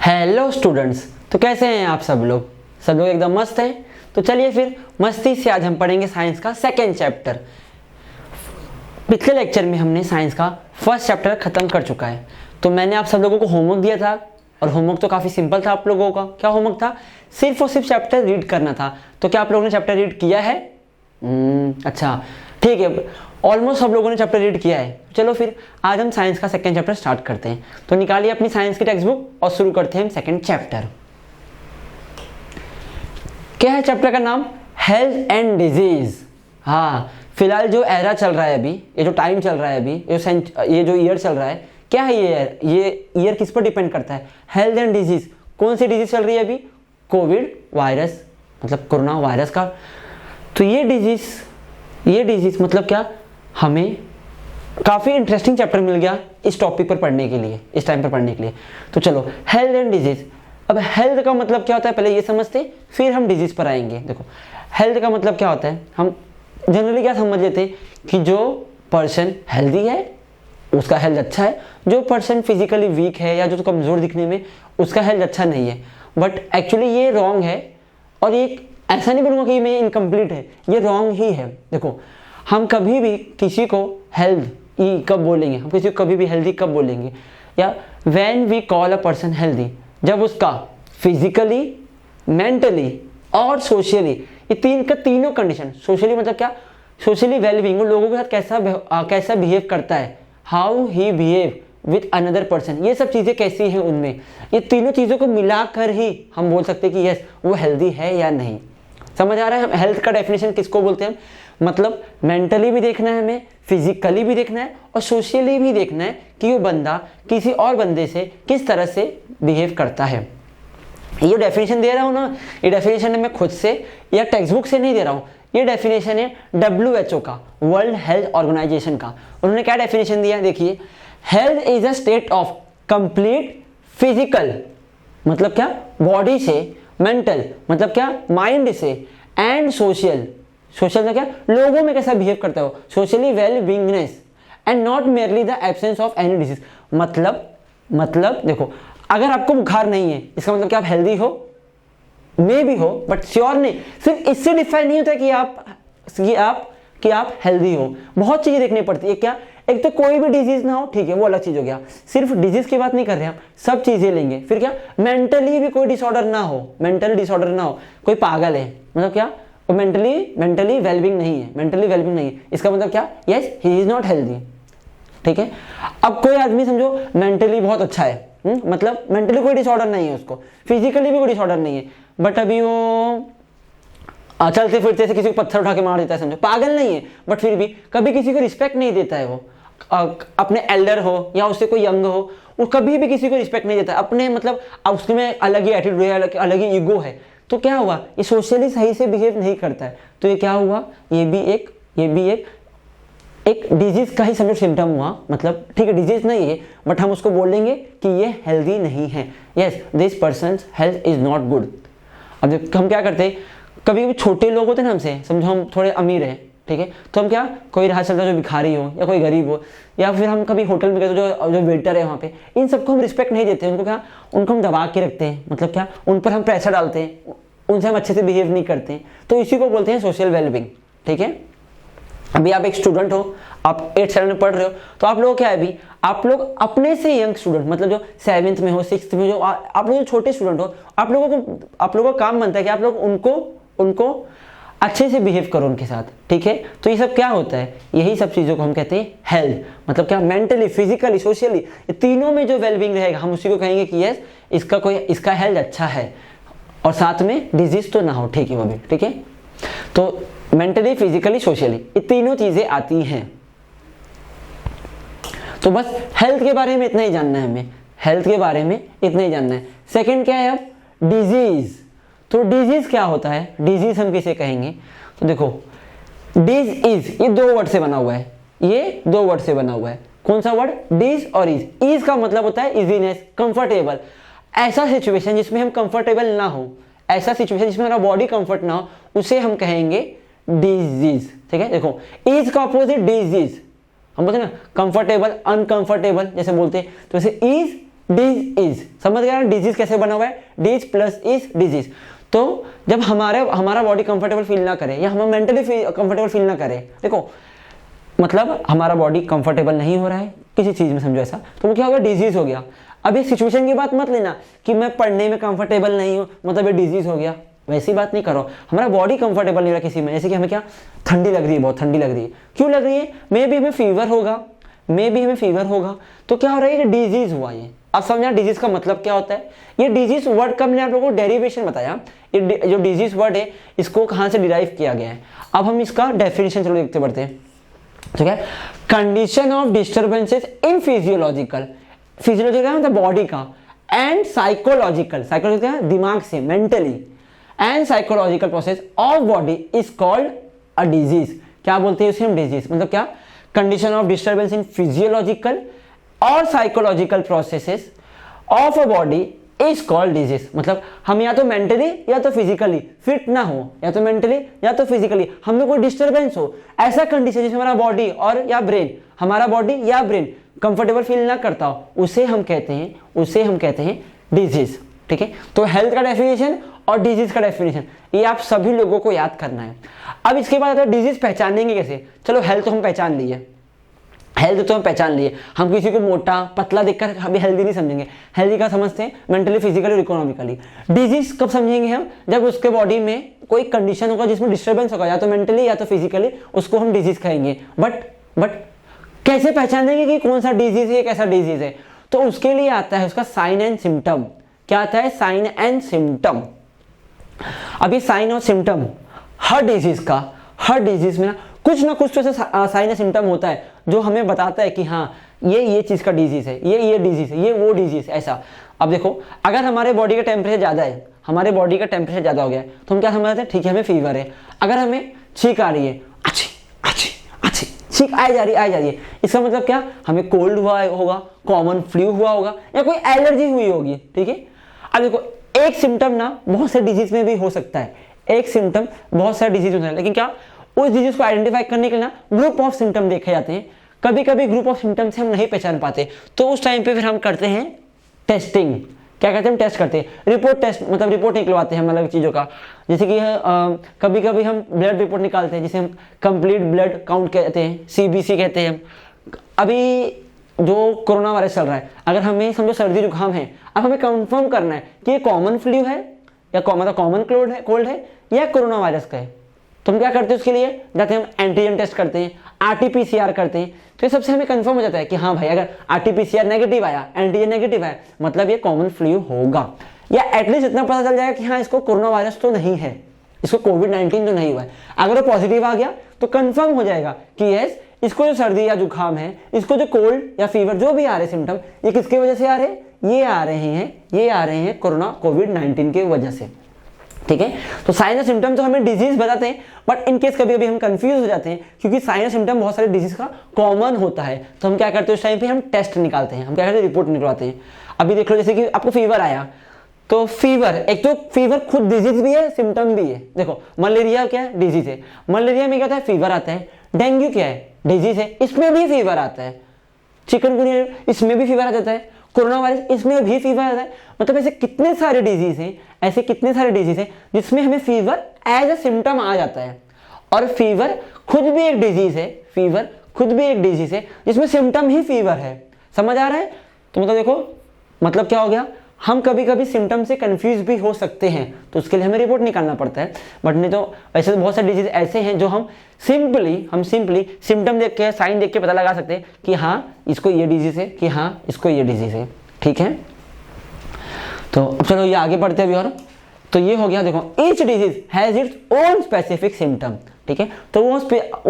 Hello students, तो कैसे हैं आप सब लोग एकदम मस्त हैं। तो चलिए फिर मस्ती से आज हम पढ़ेंगे साइंस का सेकेंड चैप्टर। पिछले लेक्चर में हमने साइंस का फर्स्ट चैप्टर खत्म कर चुका है। तो मैंने आप सब लोगों को होमवर्क दिया था और होमवर्क तो काफ़ी सिंपल था आप लोगों का। क्या होमवर्क था? सिर्फ और सिर्फ चैप्टर रीड करना था। तो क्या आप लोगों ने चैप्टर रीड किया है? अच्छा, ठीक है, ऑलमोस्ट सब लोगों ने चैप्टर रीड किया है। चलो फिर आज हम साइंस का सेकंड चैप्टर स्टार्ट करते हैं। तो निकालिए अपनी साइंस की टेक्स्ट बुक और शुरू करते हैं हम सेकंड चैप्टर। क्या है चैप्टर का नाम? Health and disease. हाँ, फिलहाल जो एरा चल रहा है अभी, ये जो टाइम चल रहा है अभी, ये जो ईयर चल रहा है, क्या है ये ईयर किस पर डिपेंड करता है? Health and disease. कौन सी डिजीज चल रही है अभी? कोविड वायरस, मतलब कोरोना वायरस का। तो ये डिजीज मतलब क्या? हमें काफ़ी इंटरेस्टिंग चैप्टर मिल गया इस टॉपिक पर पढ़ने के लिए, इस टाइम पर पढ़ने के लिए। तो चलो, हेल्थ एंड डिजीज। अब हेल्थ का मतलब क्या होता है पहले ये समझते, फिर हम डिजीज पर आएंगे। देखो, हेल्थ का मतलब क्या होता है, हम जनरली क्या समझ लेते हैं कि जो पर्सन हेल्दी है उसका हेल्थ अच्छा है, जो पर्सन फिजिकली वीक है या जो कमज़ोर दिखने में उसका हेल्थ अच्छा नहीं है। बट एक्चुअली ये रॉन्ग है। और ये ऐसा नहीं बोलूँगा कि मैं इनकम्प्लीट है, ये रॉन्ग ही है। देखो, हम कभी भी किसी को हेल्दी कब बोलेंगे, हम किसी को कभी भी हेल्दी कब बोलेंगे, या when we call a person healthy, जब उसका फिजिकली, मेंटली और सोशली, ये तीनों कंडीशन। सोशली मतलब क्या? सोशली वेलबींग, वो लोगों के साथ कैसा बिहेव करता है, how he behave with another person, ये सब चीज़ें कैसी हैं उनमें, ये तीनों चीज़ों को मिलाकर ही हम बोल सकते हैं कि यस वो हेल्दी है या नहीं। समझ आ रहा है? हम हेल्थ का डेफिनेशन किसको बोलते हैं? मतलब मेंटली भी देखना है हमें, फिजिकली भी देखना है और सोशली भी देखना है कि वो बंदा किसी और बंदे से किस तरह से बिहेव करता है। ये डेफिनेशन दे रहा हूँ ना, ये डेफिनेशन मैं खुद से या टेक्स्ट बुक से नहीं दे रहा हूँ, ये डेफिनेशन है WHO का, वर्ल्ड हेल्थ ऑर्गेनाइजेशन का। उन्होंने क्या डेफिनेशन दिया? देखिए, health is a state of complete physical, मतलब क्या? बॉडी से, मेंटल मतलब क्या? माइंड से, एंड सोशल मतलब क्या? लोगों में कैसा बिहेव करता हो, socially well beingness and not merely the absence of any disease. मतलब देखो, अगर आपको बुखार नहीं है इसका मतलब क्या आप हेल्दी हो? मे भी हो, बट श्योर नहीं। सिर्फ इससे डिफाइन नहीं होता कि आप हेल्दी हो। बहुत चीजें देखनी पड़ती है। क्या? एक तो कोई भी डिजीज ना हो, ठीक है, वो अलग चीज हो गया। सिर्फ डिजीज की बात नहीं कर रहे हम, सब चीजें लेंगे। फिर क्या? मेंटली भी कोई डिसऑर्डर ना हो, कोई पागल है, मतलब क्या? वो मेंटली वेलबींग नहीं है, इसका मतलब क्या? Yes, he is not healthy. ठीक है। अब कोई आदमी समझो मेंटली बहुत अच्छा है, मतलब मेंटली कोई डिसऑर्डर नहीं है उसको, फिजिकली भी कोई डिसऑर्डर नहीं है, बट अभी वो चलते फिरते से किसी को पत्थर उठा के मार देता है, समझो, पागल नहीं है, बट फिर भी कभी किसी को रिस्पेक्ट नहीं देता है। वो अपने एल्डर हो या उससे कोई यंग हो, वो कभी भी किसी को रिस्पेक्ट नहीं देता अपने, मतलब उसमें अलग ही एटीट्यूड है, अलग ही ईगो है। तो क्या हुआ? ये सोशली सही से बिहेव नहीं करता है, तो ये क्या हुआ? ये भी एक डिजीज का ही समझो सिम्टम हुआ। मतलब ठीक है, डिजीज नहीं है, बट हम उसको बोलेंगे कि ये हेल्दी नहीं है। Yes, this person health is not good. अब हम क्या करते हैं, कभी कभी छोटे लोग होते हैं ना हमसे, समझो हम थोड़े अमीर हैं, ठीक है, तो हम क्या, कोई राह चलता जो भिखारी हो या कोई गरीब हो, या फिर हम कभी होटल में गए तो जो वेटर है वहाँ पे, इन सबको हम रिस्पेक्ट नहीं देते। उनको हम दबा के रखते हैं, मतलब क्या, उन पर हम प्रेशर डालते हैं, उनसे हम अच्छे से बिहेव नहीं करते हैं। तो इसी को बोलते हैं सोशल वेलबींग। ठीक है। अभी आप एक स्टूडेंट हो, आप 8th स्टैंडर्ड में पढ़ रहे हो, तो आप लोग क्या है, अभी आप लोग अपने से यंग स्टूडेंट, मतलब जो 7th में हो, 6th में, जो आप लोग जो छोटे स्टूडेंट हो, आप लोगों का काम बनता है कि आप लोग उनको अच्छे से बिहेव करो उनके साथ। ठीक है। तो ये सब क्या होता है? यही सब चीज़ों को हम कहते हैं हेल्थ। मतलब क्या? मेंटली, फिजिकली, सोशली, ये तीनों में जो वेलबींग रहेगा हम उसी को कहेंगे कि यस इसका हेल्थ अच्छा है, और साथ में डिजीज तो ना हो। ठीक है, वो भी ठीक है। तो मेंटली, फिजिकली, सोशली, ये तीनों चीजें आती हैं। तो बस हेल्थ के बारे में इतना ही जानना है हमें, सेकंड क्या है? अब डिजीज। तो डिजीज क्या होता है? डिजीज हम किसे कहेंगे? तो देखो, डिज इज, ये 2 वर्ड से बना हुआ है। कौन सा वर्ड? डिज और इज का मतलब होता है इजीनेस, कंफर्टेबल। ऐसा सिचुएशन जिसमें हम कंफर्टेबल ना हो, ऐसा सिचुएशन जिसमें हमारा बॉडी कंफर्ट ना हो, उसे हम कहेंगे डिजीज। ठीक है। देखो, इज का अपोजिट डिजीज, हम बोलते हैं ना कंफर्टेबल, अनकंफर्टेबल जैसे बोलते हैं, तो वैसे इज डिज इज, समझ गया ना डिजीज कैसे बना हुआ है, डिज प्लस इज डिजीज। तो जब हमारा बॉडी कंफर्टेबल फील ना करे या हम मेंटली कंफर्टेबल फील ना करे, देखो मतलब हमारा बॉडी कंफर्टेबल नहीं हो रहा है किसी चीज में, समझो ऐसा, तो वो क्या होगा, डिजीज हो गया। अब ये सिचुएशन की बात मत लेना कि मैं पढ़ने में कंफर्टेबल नहीं हूँ मतलब ये डिजीज हो गया, वैसी बात नहीं करो। हमारा बॉडी कंफर्टेबल नहीं रहा किसी में, जैसे कि हमें क्या ठंडी लग रही है, बहुत ठंडी लग रही है, क्यों लग रही है, मे बी हमें फीवर होगा, मे बी हमें फीवर होगा, तो क्या हो रहा है, ये डिजीज हुआ। ये अब समझना डिजीज का मतलब क्या होता है। ये डिजीज वर्ड का मैंने आप लोगों को डेरिवेशन बताया, ये जो डिजीज वर्ड है इसको कहाँ से डिराइव किया गया है। अब हम इसका डेफिनेशन चलो देखते बढ़ते हैं, ठीक है। Condition of disturbances in physiological, physiological मतलब बॉडी का, एंड साइकोलॉजिकल, साइकोलॉजिकल दिमाग से, mentally, and psychological process of body is called a disease. क्या बोलते हैं उसे हम, डिजीज। मतलब क्या, condition of disturbance in physiological और psychological processes of a body is called disease. मतलब हम या तो मेंटली या तो फिजिकली फिट ना हो, या तो मेंटली या तो फिजिकली हमें कोई डिस्टर्बेंस हो, ऐसा कंडीशन जिसमें हमारा बॉडी और या ब्रेन, हमारा बॉडी या ब्रेन कंफर्टेबल फील ना करता हो, उसे हम कहते हैं डिजीज, ठीक है। तो हेल्थ का डेफिनेशन और डिजीज का डेफिनेशन ये आप सभी लोगों को याद करना है। अब इसके बाद डिजीज पहचानेंगे कैसे। चलो हेल्थ तो हम पहचान लिए, हेल्थ तो हम पहचान लिए, हम किसी को मोटा पतला देखकर अभी हेल्दी नहीं समझेंगे, हेल्दी का समझते हैं मेंटली, फिजिकली और इकोनॉमिकली। डिजीज कब समझेंगे हम, जब उसके बॉडी में कोई कंडीशन होगा जिसमें डिस्टर्बेंस होगा, या तो मेंटली या तो फिजिकली, उसको हम डिजीज कहेंगे। बट कैसे पहचानेंगे कि कौन सा डिजीज है, कैसा डिजीज है, तो उसके लिए आता है उसका साइन एंड सिम्टम। क्या आता है, साइन एंड सिम्टम। अब ये साइन और सिम्टम हर डिजीज में ना कुछ तो ऐसा साइन या सिम्टम होता है जो हमें बताता है कि हाँ ये चीज़ का डिजीज है, ये डिजीज है, ये वो डिजीज ऐसा। अब देखो अगर हमारे बॉडी का टेम्परेचर ज़्यादा है, हमारे बॉडी का टेम्परेचर ज़्यादा हो गया है, तो हम क्या समझते हैं, ठीक है हमें फीवर है। अगर हमें छींक आ रही है, अच्छी छींक आई जा रही है, इसका मतलब क्या, हमें कोल्ड हुआ होगा, कॉमन फ्लू हुआ होगा, या कोई एलर्जी हुई होगी, ठीक है। अब देखो एक सिम्टम ना बहुत से डिजीज में भी हो सकता है, एक सिम्टम बहुत सारे डिजीज हो सकता है, लेकिन क्या उस डिजीज को आइडेंटिफाई करने के लिए ना ग्रुप ऑफ सिम्टम देखे जाते हैं। कभी कभी ग्रुप ऑफ सिम्टम से हम नहीं पहचान पाते, तो उस टाइम पे फिर हम करते हैं टेस्टिंग। क्या कहते हैं, हम टेस्ट करते हैं, रिपोर्ट टेस्ट, मतलब रिपोर्ट निकलवाते हैं हम अलग चीज़ों का। जैसे कि कभी कभी हम ब्लड रिपोर्ट निकालते हैं, जिसे हम कंप्लीट ब्लड काउंट कहते हैं, CBC कहते हैं हम। अभी जो कोरोना वायरस चल रहा है, अगर हमें समझो सर्दी जुकाम है, अब हमें कंफर्म करना है कि ये कॉमन फ्लू है या कॉमन कोल्ड है या कोरोना वायरस का है, तो हम क्या करते हैं, उसके लिए जाते हैं हम एंटीजन टेस्ट करते हैं, RT-PCR करते हैं। तो ये सबसे हमें कंफर्म हो जाता है कि हाँ भाई अगर RT-PCR नेगेटिव आया, एंटीजन नेगेटिव आया, मतलब ये कॉमन फ्लू होगा, या एटलीस्ट इतना पता चल जाएगा कि हाँ इसको कोरोना वायरस तो नहीं है, इसको कोविड-19 तो नहीं हुआ है। अगर वो पॉजिटिव आ गया तो कंफर्म हो जाएगा कि यस इसको जो सर्दी या जुकाम है, इसको जो कोल्ड या फीवर जो भी आ रहे सिम्टम, ये किसकी वजह से आ रहे हैं, ये आ रहे हैं कोरोना कोविड-19 की वजह से, ठीक है। तो साइन और सिम्टम तो हमें डिजीज बताते हैं, बट इन केस कभी कभी हम कंफ्यूज हो जाते हैं, क्योंकि साइन और सिम्टम बहुत सारे डिजीज का कॉमन होता है, तो हम क्या करते हैं उस टाइम पे हम टेस्ट निकालते हैं, हम क्या करते हैं, रिपोर्ट निकलवाते हैं। अभी देख लो जैसे कि आपको फीवर आया, तो फीवर, एक तो फीवर खुद डिजीज भी है, सिम्टम भी है। देखो मलेरिया क्या है, डिजीज है, मलेरिया में क्या होता है, फीवर आता है। डेंगू क्या है, डिजीज है, इसमें भी फीवर आता है। चिकनगुनिया इसमें भी फीवर आ जाता है, कोरोना वायरस इसमें भी फीवर आता है। मतलब ऐसे कितने सारे डिजीज हैं, जिसमें हमें फीवर एज ए सिम्टम आ जाता है। और फीवर खुद भी एक डिजीज है, जिसमें सिम्टम ही फीवर है। समझ आ रहा है। तो मतलब देखो मतलब क्या हो गया, हम कभी कभी सिम्टम से कंफ्यूज भी हो सकते हैं, तो उसके लिए हमें रिपोर्ट निकालना पड़ता है। बट नहीं तो वैसे तो बहुत सारे डिजीज ऐसे हैं जो हम सिंपली सिम्टम देख के, साइन देख के पता लगा सकते हैं कि हाँ इसको ये डिजीज है, कि हाँ इसको ये डिजीज है, ठीक है। तो अब चलो ये आगे बढ़ते हैं अभी और। तो ये हो गया, देखो each disease has its own specific symptom, ठीक है। तो वो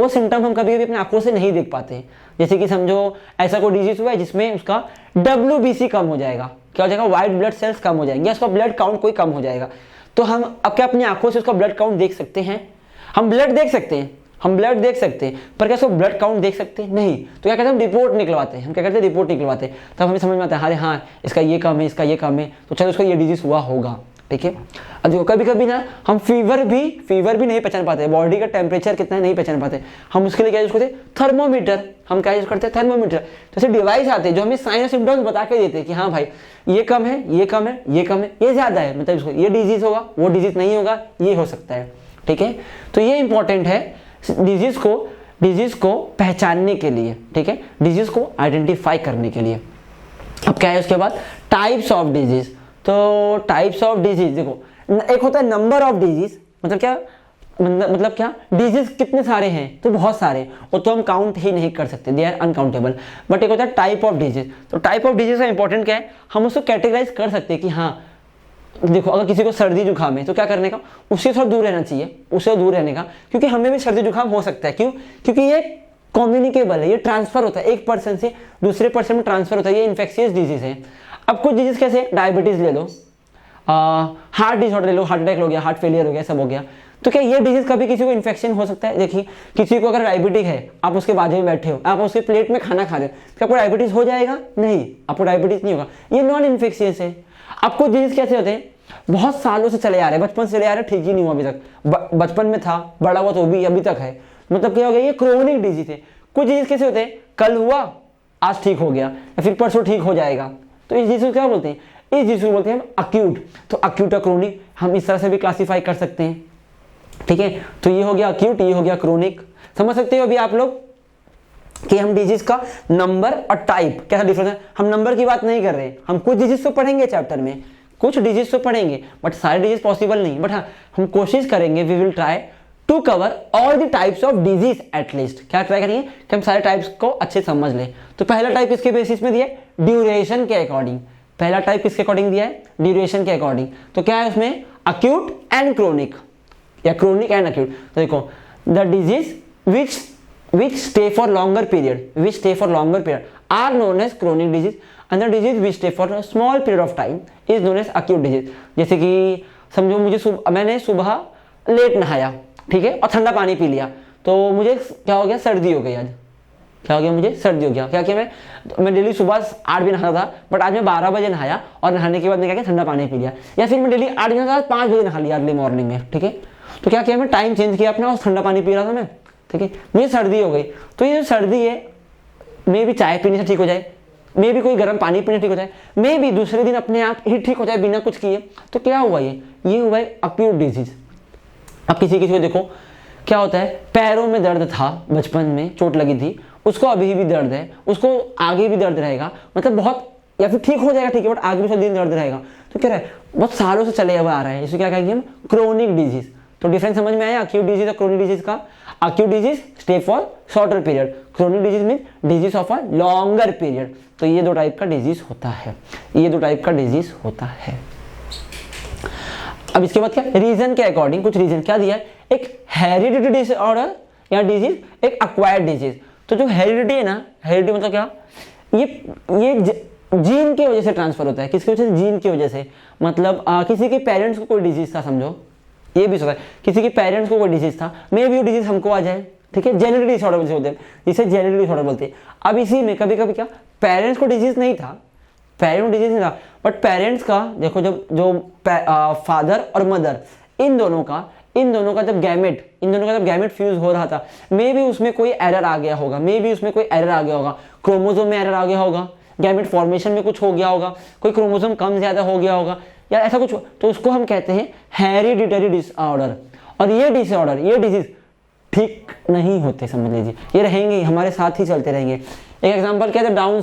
सिम्टम हम कभी कभी अपनी आंखों से नहीं देख पाते। जैसे कि समझो ऐसा कोई डिजीज हुआ है जिसमें उसका WBC कम हो जाएगा, क्या हो जाएगा, वाइट ब्लड सेल्स कम हो जाएंगे, उसका ब्लड काउंट कोई कम हो जाएगा। तो हम अब क्या अपनी आंखों से उसका ब्लड काउंट देख सकते हैं, हम ब्लड देख सकते हैं, पर क्या उसको ब्लड काउंट देख सकते हैं, नहीं। तो क्या कहते हैं, हम रिपोर्ट निकलवाते हैं, तब हमें समझ में आता है अरे हाँ इसका ये कम है, इसका ये कम है, तो चलो उसको ये डिजीज हुआ होगा। ठीक है। अब देखो कभी कभी ना हम फीवर भी नहीं पहचान पाते, बॉडी का टेम्परेचर कितना है नहीं पहचान पाते, हम उसके लिए क्या यूज करते हैं, थर्मोमीटर। हम क्या यूज करते हैं, थर्मोमीटर। जैसे डिवाइस आते हैं जो हमें साइन और सिम्टम्स बता के देते हैं कि हाँ भाई ये कम है, ये कम है, ये कम है, ये ज्यादा है, मतलब इसको ये डिजीज होगा, वो डिजीज नहीं होगा, ये हो सकता है, ठीक है। तो ये इंपॉर्टेंट है डिजीज को पहचानने के लिए, ठीक है, डिजीज को आइडेंटिफाई करने के लिए। अब क्या है उसके बाद, टाइप्स ऑफ डिजीज। तो टाइप्स ऑफ डिजीज देखो, एक होता है नंबर ऑफ डिजीज, मतलब क्या डिजीज कितने सारे हैं, तो बहुत सारे, वो तो हम काउंट ही नहीं कर सकते, दे आर अनकाउंटेबल। बट एक होता है टाइप ऑफ डिजीज। तो टाइप ऑफ डिजीज का इंपॉर्टेंट क्या है, हम उसको कैटेगराइज कर सकते हैं कि हाँ देखो अगर किसी को सर्दी जुकाम है तो क्या करने का, उससे थोड़ा दूर रहना चाहिए, उससे दूर रहने का, क्योंकि हमें भी सर्दी जुकाम हो सकता है। क्यों, क्योंकि ये कम्युनिकेबल है, ये ट्रांसफर होता है, एक पर्सन से दूसरे पर्सन में ट्रांसफर होता है, ये इन्फेक्शियस डिजीज है। अब कुछ डिजीज कैसे, डायबिटीज ले लो, हार्ट डिसऑर्डर ले लो, हार्ट अटैक हो गया, हार्ट फेलियर हो गया, सब हो गया, तो क्या ये डिजीज कभी किसी को इन्फेक्शन हो सकता है। देखिए किसी को अगर डायबिटीज है, आप उसके बाजू में बैठे हो, आप उसके प्लेट में खाना खा रहे हो, क्या आपको डायबिटीज हो जाएगा, नहीं, आपको डायबिटीज नहीं होगा, ये नॉन इन्फेक्शियस है। आपको डिजीज कैसे होते हैं, बहुत सालों से चले आ रहे हैं, बचपन से चले आ रहे हैं, ठीक ही नहीं हुआ अभी तक, बचपन में था, बड़ा हुआ तो भी अभी तक है, मतलब क्या हो गया, ये क्रोनिक डिजीज है। कुछ डिजीज कैसे होते हैं, कल हुआ आज ठीक हो गया, या फिर परसों ठीक हो जाएगा, तो इस डिजीज को क्या बोलते हैं, इस डिजीज को बोलते हैं हम अक्यूट। तो अक्यूट और क्रोनिक हम इस तरह से भी क्लासीफाई कर सकते हैं, ठीक है। तो ये हो गया अक्यूट, ये हो गया क्रोनिक। समझ सकते हो अभी आप लोग कि हम डिजीज का नंबर और टाइप कैसा डिफरेंस है। हम नंबर की बात नहीं कर रहे, हम कुछ डिजीज तो पढ़ेंगे चैप्टर में, कुछ डिजीज तो पढ़ेंगे, बट सारे डिजीज पॉसिबल नहीं, बट हाँ हम कोशिश करेंगे, we will try to cover all the types of disease at least. क्या ट्राई करेंगे कि हम सारे टाइप्स को अच्छे समझ लें। तो पहला टाइप किसके बेसिस में दिया है, ड्यूरेशन के अकॉर्डिंग। पहला टाइप किसके अकॉर्डिंग दिया है, ड्यूरेशन के अकॉर्डिंग। तो क्या है उसमें, अक्यूट एंड क्रोनिक, या क्रोनिक एंड अक्यूट। तो देखो the disease which stay for longer period are known as chronic disease, and the disease which stay for a small period of time is known as acute disease। जैसे कि समझो मैंने सुबह late नहाया, ठीक है, और ठंडा पानी पी लिया, तो मुझे क्या हो गया, सर्दी हो गई। आज क्या हो गया, मुझे सर्दी हो गया। क्या किया, मैं डेली सुबह 8 बजे नहाता था, बट आज मैं 12 बजे नहाया, और नहाने के बाद मैं क्या किया, ठंडा पानी पी लिया। या फिर मैं डेली 8 बजे नहाता, 5 बजे नहा लिया अर्ली मॉर्निंग में, ठीक है। तो क्या किया, मैं टाइम चेंज किया अपना, और ठंडा पानी पी रहा था मैं, ठीक है, मुझे सर्दी हो गई। तो ये जो सर्दी है, मे भी चाय पीने से ठीक हो जाए, मे भी कोई गर्म पानी पीने से ठीक हो जाए, मे भी दूसरे दिन अपने आप ही ठीक हो जाए बिना कुछ किए। तो क्या हुआ, ये हुआ है अक्यूट डिजीज। अब किसी को देखो क्या होता है, पैरों में दर्द था, बचपन में चोट लगी थी, उसको अभी भी दर्द है, उसको आगे भी दर्द रहेगा, मतलब बहुत, या फिर ठीक हो जाएगा, ठीक है, बट आगे भी उसका दिन दर्द रहेगा। तो क्या है, बहुत सालों से चले हुआ आ रहा है, इसे क्या कहेंगे हम, क्रोनिक डिजीज। तो डिफरेंस समझ में आया अक्यूट डिजीज और क्रोनिक डिजीज का। Acute disease stay for shorter period, chronic disease mean disease of a longer period. तो ये दो टाइप का डिजीज होता है, ये दो टाइप का डिजीज होता है। अब इसके बाद क्या, रीजन के अकॉर्डिंग कुछ रीजन क्या दिया है, एक हेरिडिटी डिसऑर्डर या डिजीज, एक एक्वायर्ड डिजीज। तो जो हेरिडिटी है ना, हेरिडिटी मतलब क्या, ये जीन की वजह से ट्रांसफर होता है। किसकी वजह से, जीन की वजह से। मतलब किसी के पेरेंट्स को कोई डिजीज था, समझो, ये भी होता है, किसी के पेरेंट्स को कोई डिजीज था, मे भी वो डिजीज हमको आ जाए, ठीक है, जेनेटिक डिसऑर्डर होते हैं, जिसे जेनेटिक डिसऑर्डर बोलते हैं। अब इसी में कभी कभी क्या, पेरेंट्स को डिजीज नहीं था, बट पेरेंट्स का देखो, जो फादर और मदर, इन दोनों का जब गैमेट फ्यूज हो रहा था, मे भी उसमें कोई एरर आ गया होगा, क्रोमोसोम में एरर आ गया होगा, गैमेट फॉर्मेशन में कुछ हो गया होगा, कोई क्रोमोसोम कम ज्यादा हो गया होगा, या ऐसा कुछ, तो उसको हम कहते हैं हेरिडिटरी डिसऑर्डर। और ये डिजीज ठीक नहीं होते, समझ लीजिए, ये रहेंगे, हमारे साथ ही चलते रहेंगे। एक एग्जांपल क्या है, डाउन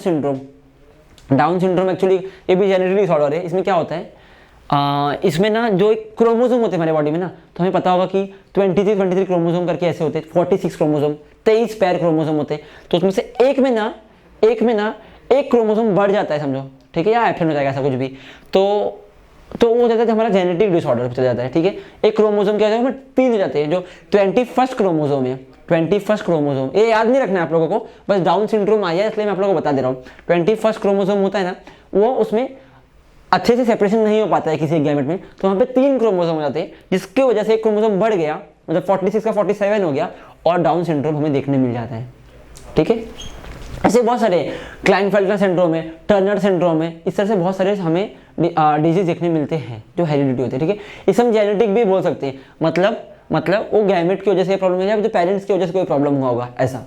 सिंड्रोम एक्चुअली ये भी जेनेटिक डिसऑर्डर है। इसमें क्या होता है, इसमें ना जो एक क्रोमोसोम होते हैं हमारे बॉडी में ना, तो हमें पता होगा कि 23 क्रोमोसोम करके ऐसे होते हैं, 46 क्रोमोसोम, 23 पैर क्रोमोसोम होते हैं। तो उसमें से एक में ना एक क्रोमोसोम बढ़ जाता है, समझो, ठीक है, या एब्सेंट हो जाएगा, ऐसा कुछ भी, तो वो हो जाता है हमारा जेनेटिक डिसऑर्डर चल जाता है, ठीक है। एक क्रोमोसोम क्या हो जाता है, 3 हो जाते हैं, जो 21st क्रोमोसोम है, 21st क्रोमोसोम, ये याद नहीं रखना है आप लोगों को, बस डाउन सिंड्रोम आया है इसलिए मैं आप लोगों को बता दे रहा हूँ। 21st क्रोमोसोम होता है ना, वो उसमें अच्छे से सेपरेशन नहीं हो पाता है किसी गैमेट में, तो वहाँ पे 3 क्रोमोसोम हो जाते हैं, जिसकी वजह से एक क्रोमोसोम बढ़ गया, मतलब 46 का 47 हो गया, और डाउन सिंड्रोम हमें देखने मिल जाता है, ठीक है। ऐसे बहुत सारे क्लाइनफेल्टर सिंड्रोम है, टर्नर सिंड्रोम है, इस तरह से बहुत सारे हमें डिजीज देखने मिलते हैं जो हेरिडिटी होते हैं। ठीक है, इसे हम जेनेटिक भी बोल सकते हैं, मतलब वो गैमेट की वजह से प्रॉब्लम है या जो पेरेंट्स की वजह से कोई प्रॉब्लम हुआ होगा ऐसा।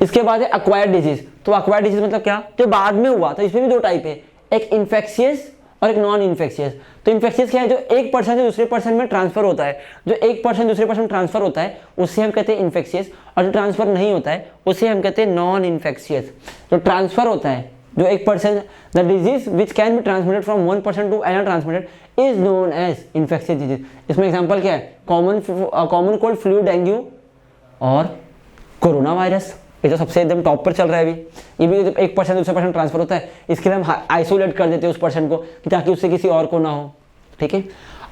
इसके बाद है अक्वायर्ड डिजीज। तो अक्वायर्ड डिजीज मतलब क्या, जो बाद में हुआ। तो इसमें भी दो टाइप है, एक इन्फेक्शियस और एक नॉन इन्फेक्शियस। तो इन्फेक्शियस क्या है, जो एक पर्सन से दूसरे पर्सन में ट्रांसफर होता है, जो एक पर्सन दूसरे पर्सन में ट्रांसफर होता है उससे हम कहते हैं इन्फेक्शियस, और जो ट्रांसफर नहीं होता है उसे हम कहते हैं नॉन इन्फेक्शियस। जो ट्रांसफर होता है, जो एक person, the disease which can be transmitted from one person to another transmitted is known as infectious disease. इसमें एग्जांपल क्या है, कॉमन कोल्ड, फ्लू, डेंगू और कोरोना वायरस। ये तो सबसे एकदम टॉप पर चल रहा है अभी। ये भी एक पर्सन दूसरे पर्सन ट्रांसफर होता है, इसके लिए हम आइसोलेट कर देते हैं उस पर्सन को ताकि उससे किसी और को ना हो। ठीक है,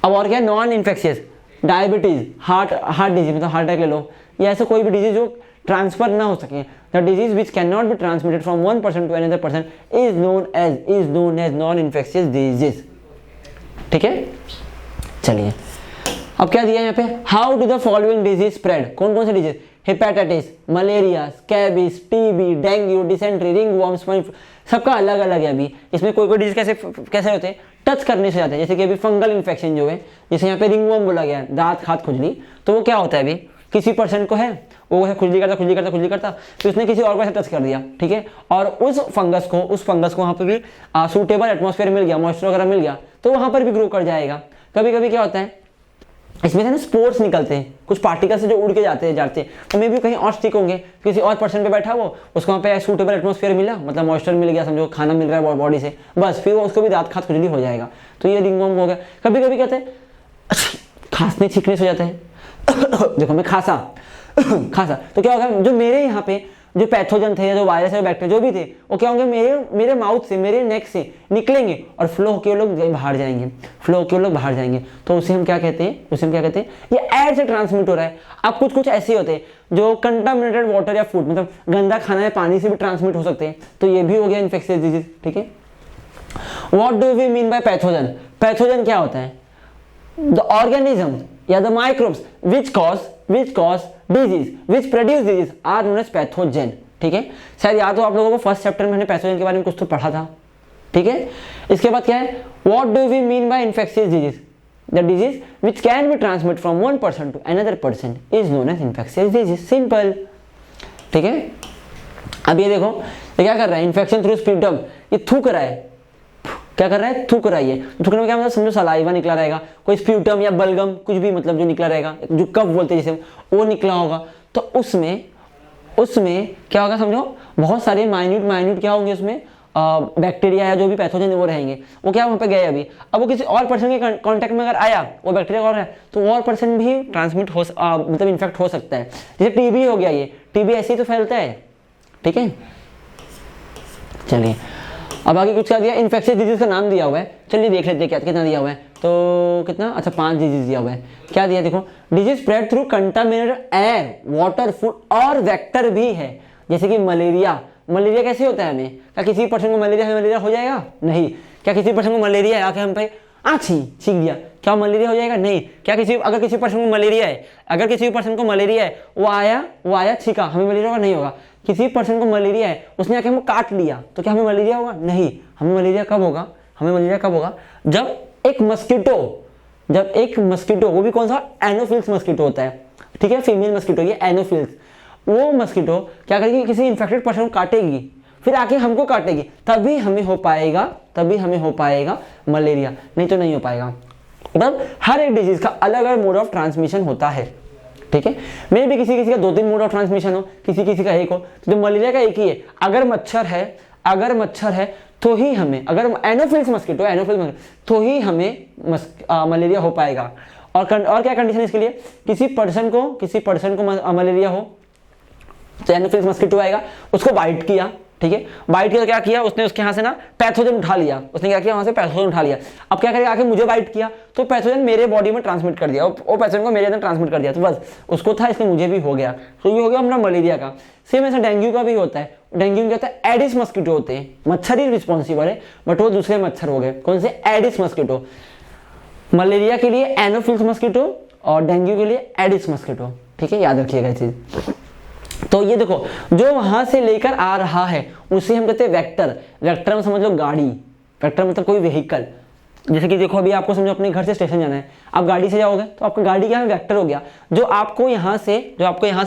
अब और क्या है, non infectious, diabetes, heart disease, मतलब हार्ट अटैक ले लो, या ऐसे कोई भी डिजीज जो ट्रांसफर ना हो सके। The disease which can not be transmitted from one person to another person is known as non infectious disease. ठीक है, चलिए अब क्या दिया है यहाँ पे, how do the following disease spread. कौन कौन से disease, hepatitis, malaria, scabies, TB, dengue, dysentery, ringworm, swine flu, सबका अलग अलग है। अभी इसमें कोई कोई डिजीज कैसे होते हैं, टच करने से जाते हैं। जैसे कि अभी फंगल इन्फेक्शन जो है, जैसे यहाँ पे रिंगवॉर्म बोला गया, दांत खाद खुजली, तो वो क्या होता है, अभी किसी पर्सन को है, वो खुजली करता, तो उसने किसी और को ऐसे टच कर दिया। ठीक है, और उस फंगस को वहाँ पे भी सूटेबल एटमॉस्फेयर मिल गया, मॉइस्चर वगैरह मिल गया, तो वहाँ पर भी ग्रो कर जाएगा। कभी कभी क्या होता है, इसमें से ना स्पोर्स निकलते हैं, कुछ पार्टिकल से जो उड़ के जाते हैं, तो मे भी कहीं और स्टिक होंगे, किसी और पर्सन पे बैठा वो, उसको वहाँ पे सूटेबल एटमॉस्फेयर मिला, मतलब मॉइस्चर मिल गया, समझो खाना मिल रहा है बॉडी से, बस फिर वो उसको भी दांत खाद खुजली हो जाएगा। तो ये रिंगवॉर्म हो गया। कभी कभी कहते हैं खांसने छींकने से हो जाता है देखो मैं खांसा तो क्या होगा, जो मेरे यहाँ पे जो पैथोजन थे या जो वायरस है, बैक्टीरिया जो भी थे, वो क्या होंगे, मेरे माउथ से, मेरे नेक से निकलेंगे और फ्लो होकर वो लोग बाहर जाएंगे। तो उसे हम क्या कहते हैं, ये एयर से ट्रांसमिट हो रहा है। अब कुछ ऐसे होते हैं जो कंटामिनेटेड वाटर या फूड, मतलब गंदा खाना या पानी से भी ट्रांसमिट हो सकते हैं, तो ये भी हो गया इन्फेक्शियस डिजीज। ठीक है, what do we mean by pathogen. Pathogen क्या होता है, द ऑर्गेनिज्म या the microbes which cause disease which produce disease are known as pathogen. ठीक है, शायद या तो आप लोगों को फर्स्ट चैप्टर में मैंने पैथोजन के बारे में कुछ तो पढ़ा था। ठीक है, इसके बाद क्या है, what do we mean by infectious disease, the disease which can be transmit from one person to another person is known as infectious disease, simple. ठीक है, अब ये देखो ये क्या कर रहा है, इन्फेक्शन थ्रू स्प्यूटम, ये थूक रहा है, क्या कर रहा है, थूक रहा है। थूकने में क्या मतलब, समझो सलाइवा निकला रहेगा, कोई स्प्यूटम या बलगम कुछ भी, मतलब जो निकला रहेगा, जो कफ बोलते हैं जिसे, वो निकला होगा। तो उसमें क्या होगा, समझो बहुत सारे माइन्यूट क्या होंगे उसमें, बैक्टीरिया या जो भी पैथोजन वो रहेंगे, वो क्या वहाँ पे गए अभी। अब वो किसी और पर्सन के कांटेक्ट में अगर आया, वो बैक्टीरिया और है, तो वो और पर्सन भी ट्रांसमिट हो मतलब इन्फेक्ट हो सकता है। जैसे टीबी हो गया, ये टीबी ऐसे ही तो फैलता है। ठीक है, चलिए अब आगे कुछ क्या दिया, इन्फेक्शियस डिजीज का नाम दिया हुआ है, चलिए देख लेते हैं क्या कितना दिया हुआ है। तो कितना, अच्छा 5 डिजीज दिया हुआ है। क्या दिया देखो, disease spread through contaminated air, water, food और वेक्टर भी है। जैसे कि मलेरिया कैसे होता है, हमें क्या किसी पर्सन को मलेरिया हो जाएगा, नहीं। क्या किसी पर्सन को मलेरिया है, आके हम पे छींक दिया, क्या मलेरिया हो जाएगा, नहीं। क्या अगर किसी पर्सन को मलेरिया है, वो आया छींका, हमें मलेरिया होगा, नहीं होगा। किसी पर्सन को मलेरिया है, उसने आके हमको काट लिया, तो क्या हमें मलेरिया होगा, नहीं। हमें मलेरिया कब होगा, जब एक मस्कीटो, वो भी कौन सा, एनोफिल्स मस्कीटो होता है। ठीक है, फीमेल मस्कीटो, ये एनोफिल्स, वो मस्कीटो क्या करेगी, किसी इन्फेक्टेड पर्सन को काटेगी, फिर आके हमको काटेगी, तभी हमें हो पाएगा मलेरिया, नहीं तो नहीं हो पाएगा। मतलब हर एक डिजीज का अलग अलग मोड ऑफ ट्रांसमिशन होता है। ठीक है, मे भी किसी का 2-3 मोड ऑफ ट्रांसमिशन हो, किसी का एक हो, तो मलेरिया का एक ही है। अगर मच्छर है तो ही हमें, अगर एनोफिल्स मस्कीटो तो ही हमें मलेरिया हो पाएगा। और क्या कंडीशन इसके लिए, किसी पर्सन को मलेरिया हो तो एनोफिल्स मस्कीटो आएगा, उसको बाइट किया। ठीक है, बाइट किया तो क्या किया उसने, उसके यहाँ से ना पैथोजन उठा लिया, वहां से पैथोजन उठा लिया। अब क्या करेगा, आके मुझे बाइट किया तो पैथोजन मेरे बॉडी में ट्रांसमिट कर दिया, वो पैथोजन को मेरे अंदर ट्रांसमिट कर दिया, तो बस उसको था, इसलिए मुझे भी हो गया। तो ये हो गया अपना मलेरिया का। सेम ऐसा डेंगू का भी होता है। डेंगू में क्या होता है, एडिस मस्कीटो होते हैं, मच्छर ही रिस्पॉन्सिबल है, बट वो दूसरे मच्छर हो गए, कौन से, एडिस मस्कीटो। मलेरिया के लिए एनोफिल्स मस्कीटो और डेंगू के लिए एडिस मस्कीटो। ठीक है, याद रखिएगा चीज। तो ये देखो जो वहां से लेकर आ रहा है उसे हम कहते हैं वेक्टर। वेक्टर में समझ लो गाड़ी, वेक्टर मतलब कोई व्हीकल। जैसे कि देखो अभी आपको समझो अपने घर से स्टेशन जाना है, आप गाड़ी से जाओगे तो आपका गाड़ी क्या है, वेक्टर हो गया, जो आपको यहाँ से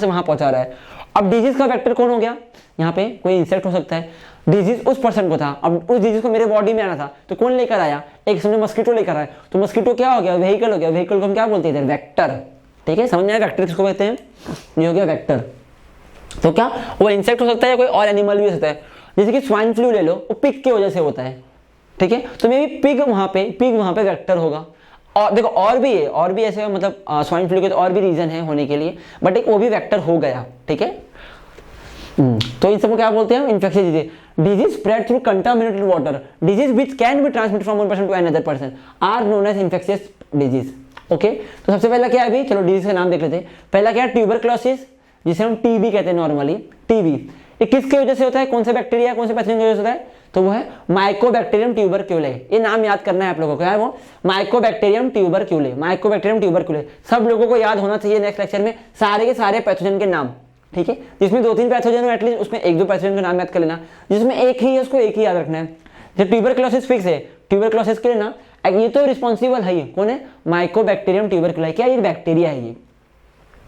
वहां पहुंचा रहा है। अब डिजीज का वेक्टर कौन हो गया, यहाँ पे कोई इंसेक्ट हो सकता है, डिजीज उस पर्सन को था, अब उस डिजीज को मेरे बॉडी में आना था तो कौन लेकर आया, एक समझो मस्कीटो लेकर आया, तो मस्कीटो क्या हो गया, व्हीकल हो गया। व्हीकल को हम क्या बोलते हैं, वेक्टर। ठीक है, समझ में आया वेक्टर किसको कहते हैं, ये हो गया वेक्टर। तो क्या वो इंसेक्ट हो सकता है या कोई और एनिमल भी हो सकता है। जैसे कि स्वाइन फ्लू ले लो, वो पिग की वजह से होता है। ठीक है, तो मे भी पिग वहां पे वेक्टर होगा। और देखो और भी ऐसे मतलब स्वाइन फ्लू के तो और भी रीजन है होने के लिए, बट एक वो भी वेक्टर हो गया। ठीक है, तो इन सबको क्या बोलते हैं, infectious disease spread through contaminated water, disease which can be transmitted from one person to another person are known as infectious disease. Okay, तो सबसे पहला क्या है अभी, चलो डिजीज का नाम देख लेते हैं। पहला क्या है, ट्यूबरक्लोसिस, जिसे हम टीबी कहते हैं नॉर्मली। टीबी ये किसकी वजह से होता है, कौन से बैक्टीरिया कौन से पैथोजन की वजह से होता है, तो वो है माइकोबैक्टीरियम ट्यूबरक्यूले। ये नाम याद करना है आप लोगों को, क्या है वो, माइकोबैक्टीरियम ट्यूबरक्यूले। माइकोबैक्टीरियम ट्यूबरक्यूले सब लोगों को याद होना चाहिए नेक्स्ट लेक्चर में, सारे के सारे पैथोजन के नाम। ठीक है, जिसमें 2-3 पैथोजन हो एटलीस्ट उसमें 1-2 पैथोजन का नाम याद कर लेना, जिसमें एक ही है उसको एक ही याद रखना है। जैसे ट्यूबरक्लोसिस फिक्स है, ट्यूबरक्लोसिस के लिए ना ये तो रिस्पॉन्सिबल है, ये कौन है, माइकोबैक्टीरियम ट्यूबरक्यूले। क्या ये बैक्टीरिया है। ये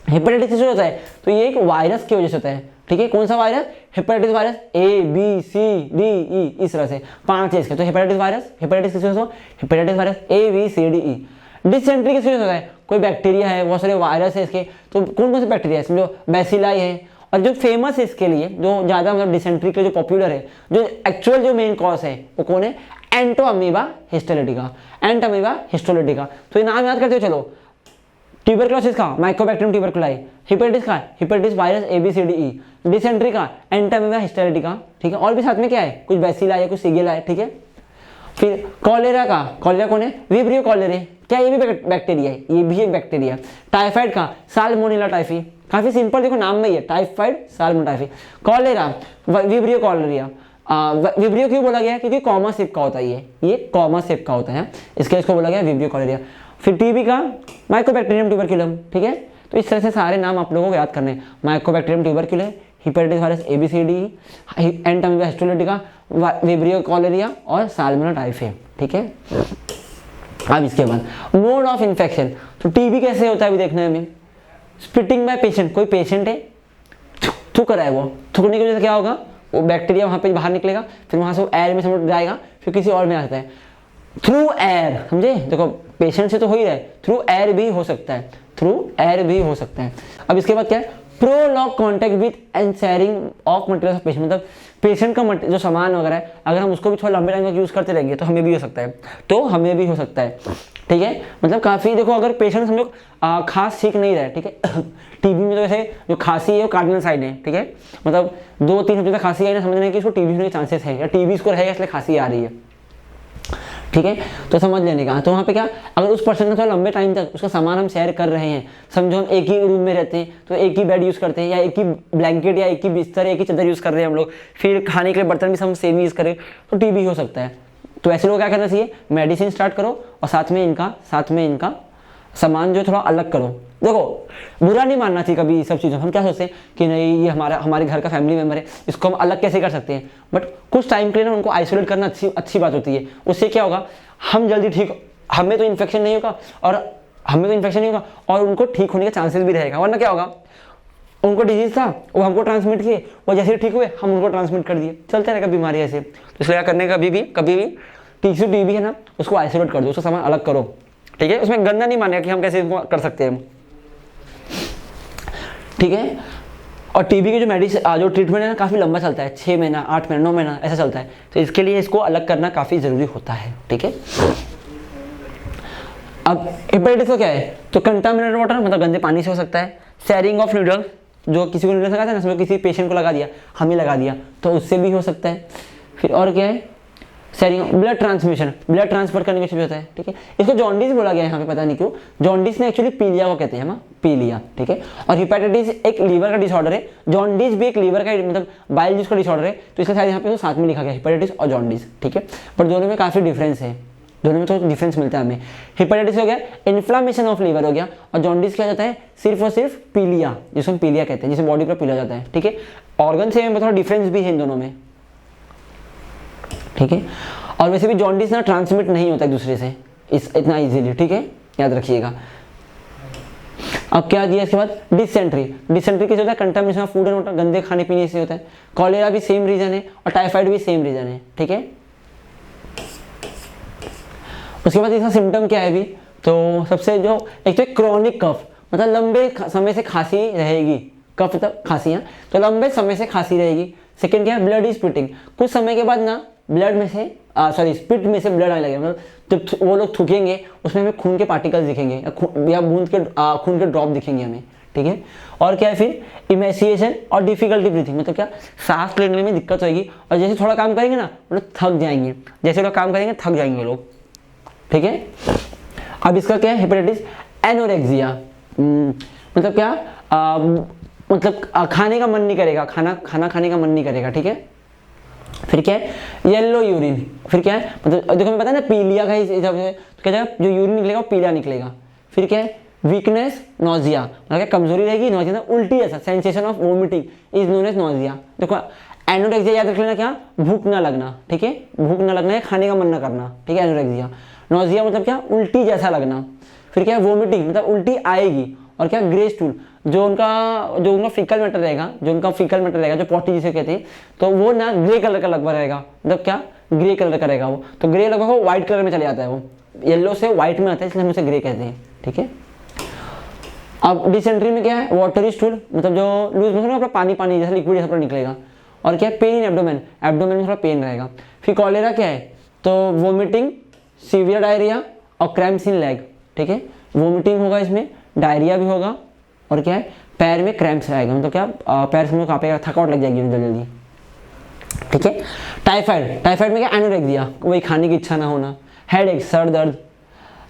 हेपेटाइटिस जो होता है तो ये एक वायरस की वजह से होता है। ठीक है, कौन सा वायरस, हेपेटाइटिस वायरस, ABCDE, इस तरह से 5 है इसके। तो हेपेटाइटिस वायरस, हेपेटाइटिस किस वजह से, हेपेटाइटिस वायरस ABCDE। डिसेंट्री किस वजह से होता है, कोई बैक्टीरिया है, बहुत सारे वायरस है इसके, तो कौन कौन से बैक्टीरिया है, समझो बैसिलाई है। और जो फेमस है इसके लिए, जो ज़्यादा मतलब डिसेंट्री के लिए जो पॉपुलर है, जो एक्चुअल जो मेन कॉज है वो कौन है, एंटोअमीबा हिस्टोलिटिका। एंटोअमीबा हिस्टोलिटिका, तो ये नाम याद करते हो। चलो, ट्यूबरक्लोसिस का माइकोबैक्टीरियम ट्यूबरक्यूलाई, हेपेटाइटिस का हेपेटाइटिस वायरस ABCDE, डिसेंट्री का एंटोअमीबा हिस्टोलिटिका। ठीक है, और भी साथ में क्या है, कुछ बैसिला है, कुछ सिगेला है। ठीक है, फिर कॉलेरा का, कॉलेरा कौन है, विब्रियो कॉलेरे, क्या ये भी बैक्टीरिया है, ये भी एक बैक्टीरिया। टाइफाइड का साल्मोनेला टाइफी, काफी सिंपल, देखो नाम में ही है, typhoid salmonella typhi. Cholera vibrio cholerae. Vibrio क्यों बोला गया, क्योंकि कॉमा शेप का होता है, ये कॉमा शेप का होता है, इसके इसको बोला गया विब्रियो कॉलेरिया। फिर टीबी का माइकोबैक्टीरियम ट्यूबरक्यूलम। ठीक है, तो इस तरह से सारे नाम आप लोगों को याद करने हैं, mycobacterium tuberculae, hepatitis virus ABCDE, entamoeba histolytica, vibrio cholerae और साल्मोनेला टाइफी। ठीक है, अब इसके बाद मोड ऑफ इन्फेक्शन, तो टीबी कैसे होता है अभी देखना है हमें। स्पिटिंग बाय पेशेंट, कोई पेशेंट है थूक रहा है, वो थूकने की वजह से क्या होगा, वो बैक्टीरिया वहां पे बाहर निकलेगा, फिर वहां से वो एयर में समझ जाएगा, फिर किसी और में आ जाता है थ्रू एयर। समझे, देखो पेशेंट से तो हो ही रहा है, थ्रू एयर भी हो सकता है, थ्रू एयर भी हो सकता है। अब इसके बाद क्या है, prolong contact with and sharing of material of patient, मतलब पेशेंट का जो सामान वगैरह है अगर हम उसको भी थोड़ा लंबे टाइम तक यूज करते रहेंगे तो हमें भी हो सकता है, तो हमें भी हो सकता है। ठीक है, मतलब काफी देखो, अगर पेशेंट समझो खास सीख नहीं रहा है, ठीक है, टीबी में तो वैसे जो खांसी है वो कार्डिनल साइन है। ठीक है, मतलब 2-3 हफ्ते तक खांसी आई ना, समझने कि इसको टीबी होने के चांसेस है, या टीबी इसको रहेगा इसलिए खांसी आ रही है। ठीक है, तो समझ लेने का, तो वहाँ पे क्या, अगर उस पर्सन का थोड़ा लंबे टाइम तक उसका सामान हम शेयर कर रहे हैं, समझो हम एक ही रूम में रहते हैं तो एक ही बेड यूज़ करते हैं, या एक ही ब्लैंकेट या एक ही बिस्तर एक ही चादर यूज़ कर रहे हैं हम लोग, फिर खाने के लिए बर्तन भी हम सेम यूज़ करें, तो टीबी हो सकता है। तो ऐसे लोग क्या करना चाहिए, मेडिसिन स्टार्ट करो और साथ में इनका सामान जो थोड़ा अलग करो। देखो बुरा नहीं मानना चाहिए कभी सब चीज़ों, हम क्या सोचते हैं कि नहीं ये हमारे घर का फैमिली मेम्बर है, इसको हम अलग कैसे कर सकते हैं, बट कुछ टाइम के लिए ना उनको आइसोलेट करना अच्छी बात होती है। उससे क्या होगा, हम जल्दी ठीक, हमें तो इन्फेक्शन नहीं होगा और उनको ठीक होने के चांसेस भी रहेगा। वरना क्या होगा, उनको डिजीज था, वो हमको ट्रांसमिट किए, वो जैसे ठीक हुए हम उनको ट्रांसमिट कर दिए, चलता रहेगा बीमारी ऐसे। तो इसलिए क्या करने का, कभी भी टीबी है ना, उसको आइसोलेट कर दो, उसका सामान अलग करो। ठीक है, उसमें गंदा नहीं मानेगा कि हम कैसे इसको कर सकते हैं। ठीक है, और टीबी की जो मेडिसिन जो ट्रीटमेंट है ना काफ़ी लंबा चलता है, 6 महीना 8 महीना 9 महीना ऐसा चलता है, तो इसके लिए इसको अलग करना काफ़ी ज़रूरी होता है। ठीक है, अब हेपेटाइटिस का क्या है, तो कंटामिनेटेड वाटर मतलब गंदे पानी से हो सकता है। शेयरिंग ऑफ नीडल, जो किसी को नीडल लगाता है ना, किसी पेशेंट को लगा दिया, हमें लगा दिया, तो उससे भी हो सकता है। फिर और क्या है, sharing blood transmission, blood transfer करने के भी होता है। ठीक है, इसको जॉन्डिस बोला गया है यहाँ पे, पता नहीं क्यों, जॉन्डिस ने एक्चुअली पीलिया को कहते हैं हम, पीलिया। ठीक है, और हेपेटाइटिस एक लीवर का डिसऑर्डर है, जॉन्डिस भी एक लीवर का मतलब बाइल जूस का डिसऑर्डर है, तो इसका शायद यहाँ पे तो साथ में लिखा गया हेपेटाइटिस और जॉन्डिस। ठीक है, पर दोनों में काफ़ी डिफरेंस है। दोनों में थोड़ा डिफरेंस मिलता है हमें। हेपेटाइटिस हो गया इन्फ्लामेशन ऑफ लीवर हो गया, और जॉन्डिस क्या जाता है सिर्फ और सिर्फ पीलिया, जिसको हम पीलिया कहते हैं, जिसे बॉडी पर पीला जाता है। ठीक है, ऑर्गन से थोड़ा डिफरेंस भी है इन दोनों में। ठीक है, और वैसे भी जॉन्डिस ना ट्रांसमिट नहीं होता है दूसरे से इतना इजीली। ठीक है, याद रखिएगा। अब क्या दिया इसके बाद, डिसेंट्री। डिसेंट्री कैसे होता है, contamination of food and water, गंदे खाने पीने से होता है। कॉलेरा भी सेम रीजन है, और टाइफाइड भी सेम रीजन है। ठीक है, उसके बाद इसका सिम्टम क्या है भी, तो सबसे जो एक तो क्रॉनिक कफ, मतलब लंबे समय से खांसी रहेगी, कफ मतलब खांसी है, तो लंबे समय से खांसी रहेगी। सेकंड क्या है, ब्लड स्पिटिंग, कुछ समय के बाद ना ब्लड में से स्पिट में से ब्लड आने लगेगा, मतलब जब वो लोग थूकेंगे उसमें हमें खून के पार्टिकल्स दिखेंगे, या बूंद के खून के ड्रॉप दिखेंगे हमें। ठीक है, और क्या है फिर, इमेसिएशन और डिफिकल्टी ब्रीथिंग, मतलब क्या सांस लेने में दिक्कत होगी, और जैसे थोड़ा काम करेंगे ना वो लोग थक जाएंगे, जैसे लोग काम करेंगे थक जाएंगे लोग। ठीक है, अब इसका क्या है, हेपेटाइटिस एनोरेक्सिया, मतलब क्या मतलब खाने का मन नहीं करेगा, खाना खाने का मन नहीं करेगा। ठीक है, फिर क्या है, येलो यूरिन, फिर क्या है, मतलब देखो मैं पता है ना पीलिया का हिसाब से, तो क्या जो यूरिन निकलेगा वो पीला निकलेगा। फिर क्या है, वीकनेस, नोजिया, मतलब कमजोरी रहेगी, नोजिया उल्टी जैसा, sensation of vomiting is known as nausea. देखो एनोरेक्सिया याद रख लेना, क्या भूख ना लगना। ठीक है, भूख ना लगना है, खाने का मन ना करना। ठीक है, एनोरेक्सिया। नोजिया मतलब क्या, उल्टी जैसा लगना। फिर क्या है, वोमिटिंग, मतलब उल्टी आएगी। और क्या, ग्रे स्टूल, जो उनका फीकल मैटर रहेगा, जो पॉटी जिसे कहते हैं, तो वो ना ग्रे कलर का लगभग रहेगा, मतलब क्या ग्रे कलर का रहेगा वो, तो ग्रे लगभग वो व्हाइट कलर में चले जाता है, वो येलो से व्हाइट में आता है, इसलिए हम उसे ग्रे कहते हैं। ठीक है, अब डिसेंट्री में क्या है, वाटरी स्टूल, मतलब जो लूज मोशन में पानी जैसा लिक्विड जैसा निकलेगा। और क्या है, पेन इन एब्डोमेन में थोड़ा पेन रहेगा। फिर कॉलेरा क्या है, तो वोमिटिंग, सीवियर डायरिया और क्रैम्प्स इन लेग। ठीक है, वोमिटिंग होगा, इसमें डायरिया भी होगा, और क्या है, पैर में क्रैम्प्स रहेगा, मतलब क्या पैर से कांपेगा, थकावट लग जाएगी जल्दी। ठीक है, टाइफाइड में क्या, एनोरेक्सिया, वही खाने की इच्छा ना होना। हेडेक, सर दर्द।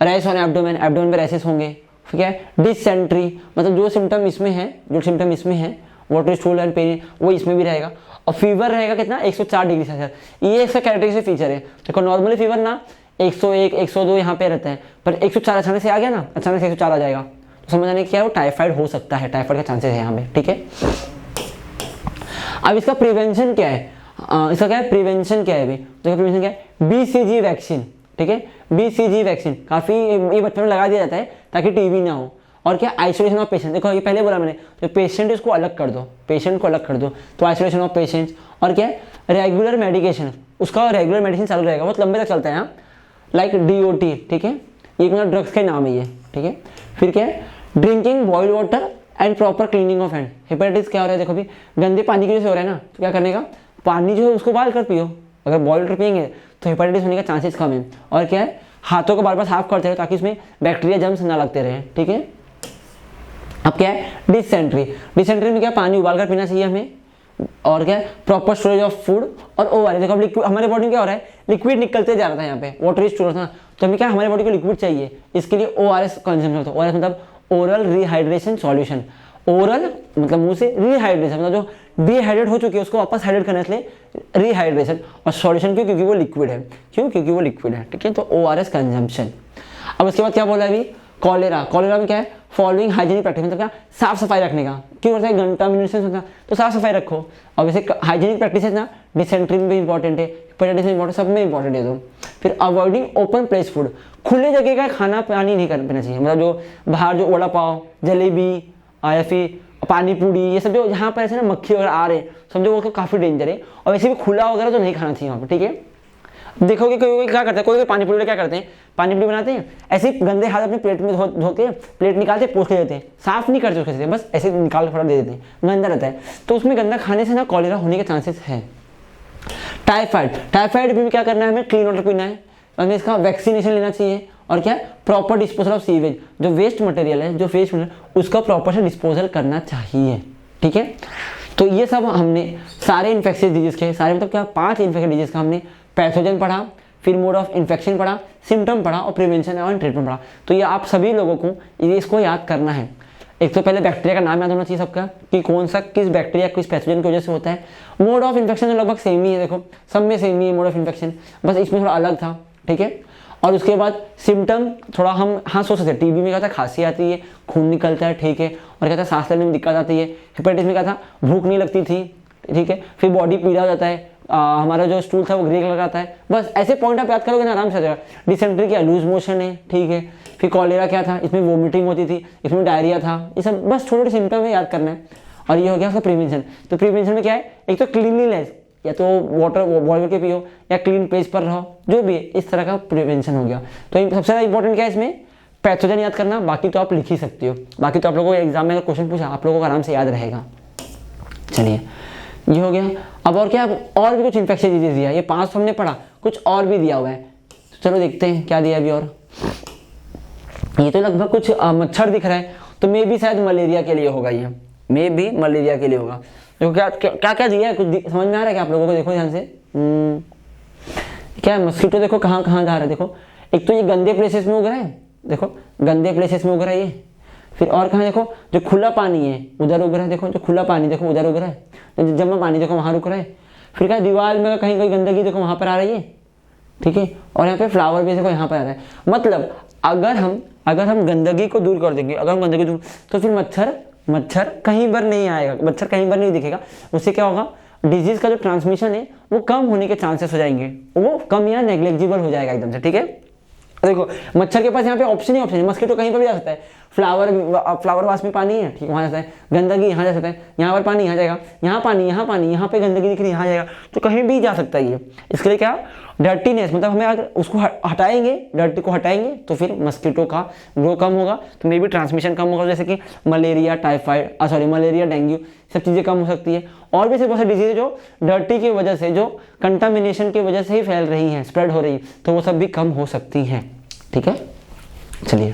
रैश ऑन एब्डोमेन में रैशेस होंगे। फिर क्या है, डिसेंट्री, मतलब जो सिम्टम इसमें है वाटरी स्टूल एंड पेन, वो इसमें भी रहेगा। और फीवर रहेगा कितना, 104 डिग्री सेल्सियस, ये इसका कैरेक्टरिस्टिक फीचर है। देखो नॉर्मली फीवर ना 101, 102 यहाँ पे रहता है, पर 104 अचानक से आ गया ना, अचानक से 104 आ जाएगा, तो समझ आने क्या है, वो टाइफाइड हो सकता है, टाइफाइड का चांसेस है यहाँ पे। ठीक है, अब इसका प्रिवेंशन क्या है, इसका क्या है, प्रिवेंशन क्या है अभी, देखो प्रिवेंशन क्या है, BCG वैक्सीन। ठीक है, BCG वैक्सीन काफ़ी ये बच्चों में लगा दिया जाता है ताकि टीबी ना हो। और क्या, आइसोलेशन ऑफ पेशेंट, देखो ये पहले बोला मैंने, जो पेशेंट है उसको अलग कर दो, तो आइसोलेशन ऑफ पेशेंट्स। और क्या, रेगुलर मेडिकेशन, उसका रेगुलर मेडिसिन चालू रहेगा, बहुत लंबे तक चलता है, लाइक DOT। ठीक है, ये ड्रग्स का नाम है ये। ठीक है, फिर क्या है, drinking boiled water and proper cleaning of hand. Hepatitis क्या हो रहा है, देखो भी गंदे पानी की वजह से हो रहा है ना, तो क्या करने का, पानी जो है उसको उबाल कर पियो, अगर बॉइल्ड वाटर पियेंगे तो हेपेटाइटिस होने का चांसेस कम है। और क्या है, हाथों को बार बार साफ करते रहो ताकि इसमें बैक्टीरिया जम्स ना लगते रहे। ठीक है, अब क्या है, डिसेंट्री में क्या, पानी उबाल कर पीना चाहिए हमें। और क्या है, प्रॉपर स्टोरेज ऑफ फूड और ORS। देखो लिक्विड हमारे बॉडी में क्या हो रहा है, लिक्विड निकलते जा रहा था यहाँ पे, वाटरी स्टोर था, तो हमें क्या, हमारे बॉडी को लिक्विड चाहिए, इसके लिए ORS कंज्यूम होता है। ORS मतलब ओरल रिहाइड्रेशन सॉल्यूशन, ओरल मतलब मुंह से, रिहाइड्रेशन मतलब जो डिहाइड्रेट हो चुकी है उसको वापस हाइड्रेट करने के लिए रिहाइड्रेशन, और सॉल्यूशन क्यों, क्योंकि वो लिक्विड है। क्योंकि वो लिक्विड है। ठीक है, तो ORS कंजम्पशन। अब उसके बाद क्या बोला है अभी, कॉलेरा में क्या है, फॉलोइंग हाइजीनिक प्रैक्टिस, मतलब क्या साफ सफाई रखने का, क्यों होता है, कंटामिनेशन होता है, तो साफ सफाई रखो। और वैसे हाइजीनिक प्रैक्टिस है ना, डिसेंट्री में भी इंपॉर्टेंट है, हेपेटाइटिस में इंपॉर्टेंट, सब में इंपॉर्टेंट है। तो फिर अवॉइडिंग ओपन प्लेस फूड, खुले जगह का खाना पानी नहीं करना चाहिए, मतलब जो बाहर जो वड़ा पाव, जलेबी या फिर पानी पूरी, ये सब जो यहाँ पर ऐसे ना मक्खी वगैरह आ रहे, समझो वो काफ़ी डेंजर है। और वैसे भी खुला वगैरह तो नहीं खाना चाहिए वहाँ पर। ठीक है, देखोगे कोई क्या करता है, कोई पानी पूरी क्या करते हैं, पानी पूरी बनाते हैं ऐसे गंदे हाथ अपने प्लेट में धो के प्लेट निकालते पोंछ के देते हैं, साफ नहीं करते उसके, बस ऐसे निकाल के फटा दे देते हैं, गंदा रहता है, तो उसमें गंदा खाने से ना कॉलेरा होने के चांसेस है। टाइफाइड भी क्या करना है, हमें क्लीन वाटर पीना है, हमें इसका वैक्सीनेशन लेना चाहिए। और क्या, प्रॉपर डिस्पोजल ऑफ सीवेज, जो वेस्ट मटेरियल है उसका प्रॉपर से डिस्पोजल करना चाहिए। ठीक है, तो ये सब हमने सारे इन्फेक्शियस डिजीज के, सारे मतलब क्या 5 इन्फेक्शियस डिजीज का हमने पैथोजन पढ़ा, फिर मोड ऑफ इन्फेक्शन पढ़ा, सिम्टम पढ़ा और प्रिवेंशन और ट्रीटमेंट पढ़ा। तो ये आप सभी लोगों को इसको याद करना है। एक तो पहले बैक्टीरिया का नाम याद होना चाहिए सबका, कि कौन सा किस बैक्टीरिया किस पैथोजन की वजह से होता है। मोड ऑफ इन्फेक्शन लगभग सेम ही है, देखो सब में सेम ही है मोड ऑफ इन्फेक्शन, बस इसमें थोड़ा अलग था। ठीक है, और उसके बाद सिम्टम थोड़ा हम हाँ सोच सकते हैं, टीबी में क्या था, खांसी आती है, खून निकलता है, ठीक है, और क्या था, सांस लेने में दिक्कत आती है। हेपेटाइटिस में क्या था, भूख नहीं लगती थी, ठीक है, फिर बॉडी पीला हो जाता है, हमारा जो स्टूल था वो ग्रे कलर का आता है। बस ऐसे पॉइंट आप याद करोगे ना, आराम से आ जाएगा। डिसेंट्री क्या, लूज मोशन है, ठीक है, फिर कॉलेरा क्या था, इसमें वोमिटिंग होती थी, इसमें डायरिया था, ये सब बस छोटे छोटे सिम्टम है, याद करना है। और ये हो गया उसका प्रिवेंशन। तो प्रिवेंशन में क्या है, एक तो क्लीनलीनेस, या तो वाटर बॉयल करके पियो या क्लीन प्लेस पर रहो, जो भी है, इस तरह का प्रिवेंशन हो गया। तो सबसे ज़्यादा इंपॉर्टेंट क्या है इसमें, पैथोजन याद करना, बाकी तो आप लिख ही सकते हो, बाकी तो आप लोगों को एग्जाम में अगर क्वेश्चन पूछा आप लोगों को आराम से याद रहेगा। चलिए ये हो गया। अब और क्या, और भी कुछ इन्फेक्शन डिजीज दिया, ये 5 तो हमने पढ़ा, कुछ और भी दिया हुआ है, चलो देखते हैं क्या दिया अभी। और ये तो लगभग कुछ मच्छर दिख रहा है, तो मे भी शायद मलेरिया के लिए होगा, ये मे भी मलेरिया के लिए होगा। देखो क्या क्या क्या दिया है, कुछ समझ में आ रहा है क्या आप लोगों को, देखो ध्यान से। क्या है, मस्कीटो देखो कहाँ कहाँ जा रहा है, देखो एक तो ये गंदे प्लेसेस में उग रहा है, देखो गंदे प्लेसेस में उग रहा है ये। फिर और कहाँ देखो, जो खुला पानी है उधर उग रहा है, देखो जो खुला पानी देखो उधर उग रहा है, जो जमा पानी देखो वहाँ रुक रहा है। फिर क्या, दीवार में कहीं कहीं गंदगी देखो वहाँ पर आ रही है, ठीक है, और यहाँ पे फ्लावर भी देखो यहाँ पर आ रहा है। मतलब अगर हम गंदगी को दूर कर देंगे, अगर हम गंदगी दूर, तो फिर मच्छर कहीं पर नहीं आएगा, मच्छर कहीं पर नहीं दिखेगा। उससे क्या होगा, डिजीज का जो ट्रांसमिशन है वो कम होने के चांसेस हो जाएंगे, वो कम या नेग्लेक्जिबल हो जाएगा एकदम से, ठीक है। देखो मच्छर के पास यहाँ पे ऑप्शन ही ऑप्शन है, मस्कीटो कहीं पर भी जा सकता है, फ्लावर वास में पानी है, ठीक वहाँ जाता है, गंदगी यहाँ जा सकता है, यहाँ पर पानी यहाँ जाएगा, यहाँ पानी, यहाँ पे गंदगी दिख रही है यहाँ जाएगा, तो कहीं भी जा सकता है ये। इसके लिए क्या, डर्टीनेस, मतलब हमें अगर उसको हटाएंगे, डर्टी को हटाएंगे, तो फिर मस्कीटो का ग्रो कम होगा, तो मे भी ट्रांसमिशन कम होगा, जैसे कि मलेरिया, मलेरिया, डेंगू, सब चीज़ें कम हो सकती है। और भी ऐसे बहुत सारी डिजीज जो डर्टी की वजह से, जो कंटामिनेशन की वजह से ही फैल रही हैं, स्प्रेड हो रही है, तो वो सब भी कम हो सकती हैं, ठीक है। चलिए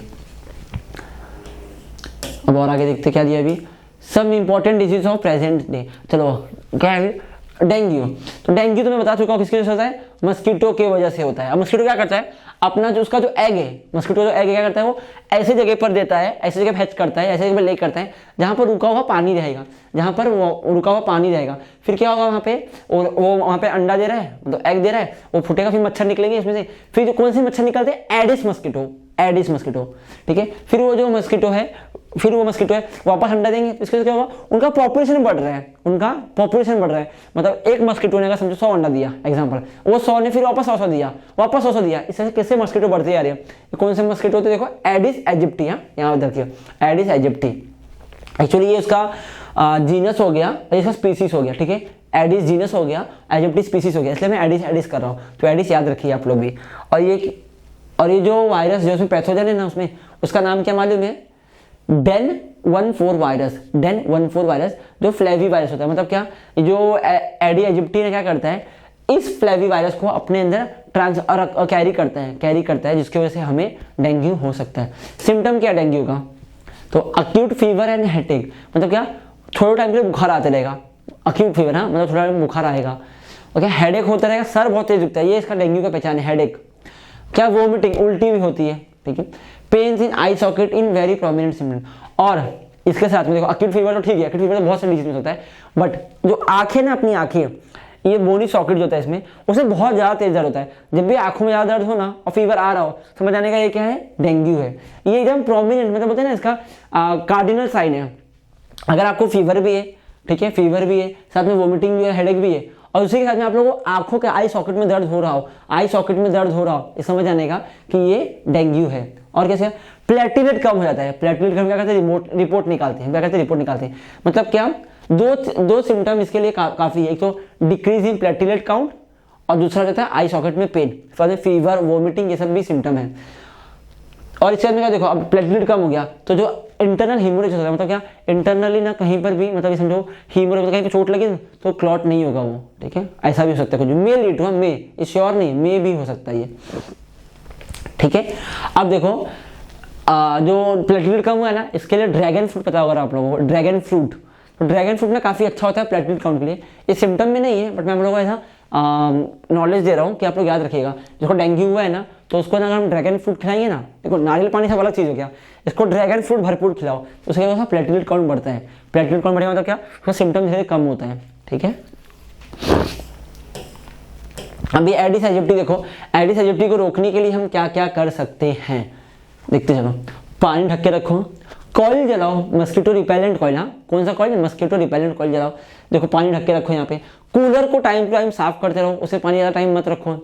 अब और आगे देखते क्या दिया अभी, सब important disease of present day. चलो क्या है, डेंगू। तो डेंगू तो मैं बता चुका हूँ किसकी वजह से होता है, मस्कीटो की वजह से होता है। अब मस्कीटो क्या करता है, अपना जो उसका जो एग है, मस्कीटो जो एग क्या करता है, वो ऐसी जगह पर देता है, ऐसी जगह हैच करता है, ऐसी जगह पर ले करता है जहाँ पर रुका हुआ पानी रहेगा, जहाँ पर वो रुका हुआ पानी रहेगा। फिर क्या होगा वहाँ पे, और वो वहाँ पे अंडा दे रहा है, मतलब एग दे रहा है, वो फूटेगा, फिर मच्छर निकलेंगे इसमें से। फिर जो कौन से मच्छर निकलते हैं, एडिस मस्कीटो, ठीक है। फिर वो जो मस्कीटो है, वापस अंडा देंगे, तो इसके क्या होगा, उनका पॉपुलेशन बढ़ रहा है, मतलब एक मस्कीटो ने अगर समझो 100 अंडा दिया एग्जांपल, वो 100 ने फिर वापस 100 दिया, इससे कैसे मस्कीटो बढ़ते जा रही है। कौन से मस्कीटो होते हैं, देखो एडिस एजिप्टी, यहाँ उधर की एडिस एजिप्टी, एक्चुअली ये उसका जीनस हो गया, इसका स्पीसीज हो गया, ठीक है, एडिस जीनस हो गया, एजिप्टी स्पीसीज हो गया, इसलिए मैं एडिस कर रहा हूँ, तो एडिस याद रखिए आप लोग भी। और ये जो वायरस जो उसमें पैथोजन है ना, उसमें उसका नाम क्या मालूम है, डेन 14 वायरस, जो फ्लेवी वायरस होता है। मतलब क्या, जो एडी एजिप्टी ने क्या करता है, इस फ्लेवी वायरस को अपने अंदर कैरी करता है, जिसकी वजह से हमें डेंगू हो सकता है। सिम्टम क्या डेंगू का, तो अक्यूट फीवर एंड हेडेक, मतलब क्या, थोड़े टाइम के लिए बुखार आते रहेगा, अक्यूट फीवर, हाँ मतलब थोड़ा टाइम बुखार आएगा, ओके, हेडेक होता रहेगा, सर बहुत तेज दुखता है, ये इसका डेंगू का पहचान है, हेडेक। क्या, वोमिटिंग, उल्टी भी होती है, ठीक है। Pains in eye socket in very prominent symptom. और इसके साथ में देखो अक्यूट फीवर तो ठीक है, अक्यूट फीवर तो बहुत सारी डिजीज में होता है, बट जो आंखें ना, अपनी आंखें, ये बोनी सॉकेट जो होता है इसमें, उसमें बहुत ज़्यादा तेज दर्द होता है। जब भी आंखों में ज़्यादा दर्द हो ना और फीवर आ रहा हो, समझ आने का ये क्या है, डेंगू है। ये एकदम प्रोमिनेंट, मतलब बोलते हैं ना, इसका कार्डिनल साइन है। अगर आपको फीवर भी है, ठीक है, फीवर भी है, साथ में वोमिटिंग भी है, हेडेक भी है, और उसी के साथ में आप लोगों को आंखों के आई सॉकेट में दर्द हो रहा हो, ये समझ आने का कि ये डेंगू है। और कैसे, प्लेटलेट कम हो जाता है, प्लेटलेट कम क्या करते हैं, रिपोर्ट निकालते हैं, मतलब क्या, दो सिम्टम इसके लिए काफ़ी है। एक तो डिक्रीज इन प्लेटलेट काउंट, और दूसरा रहता है आई सॉकेट में पेन, फीवर, वोमिटिंग, ये सब भी सिम्टम है। और इसके बाद देखो, अब प्लेटलेट कम हो गया तो जो इंटरनल हीमोरेज होता है, मतलब क्या, इंटरनली ना कहीं पर भी, मतलब समझो हीमोरेज, मतलब कहीं पर चोट लगी तो क्लॉट नहीं होगा वो, ठीक है, ऐसा भी हो सकता है कुछ, may lead to, may sure नहीं, मे भी हो सकता है ये, ठीक है। अब देखो जो प्लेटलेट कम हुआ है ना, इसके लिए ड्रैगन फ्रूट पता होगा आप लोगों को, ड्रैगन फ्रूट ना काफ़ी अच्छा होता है प्लेटलेट काउंट के लिए। ये सिम्टम में नहीं है, बट मैं आप लोगों को ऐसा नॉलेज दे रहा हूँ कि आप लोग याद रखिएगा। देखो डेंगू हुआ है ना, तो उसको ना अगर हम ड्रैगन फ्रूट खिलाएंगे ना, देखो नारियल पानी सब अलग चीज़ हो गया, इसको ड्रैगन फ्रूट भरपूर खिलाओ, तो उसके बाद प्लेटलेट काउंट बढ़ता है। प्लेटलेट काउंट बढ़ेगा मतलब क्या, उसका सिम्टम धीरे कम होता है, ठीक है। अभी एडिस एजिप्टी देखो, एडिस एजिप्टी को रोकने के लिए हम क्या क्या कर सकते हैं देखते चलो। पानी ढक के रखो, कॉइल जलाओ, मस्कीटो रिपेलेंट कॉइल, हाँ कौन सा कॉइल, मस्कीटो रिपेलेंट कॉइल जलाओ। देखो पानी ढक के रखो यहाँ पे। कूलर को टाइम टू टाइम साफ करते रहो, उसे पानी ज़्यादा टाइम मत रखो।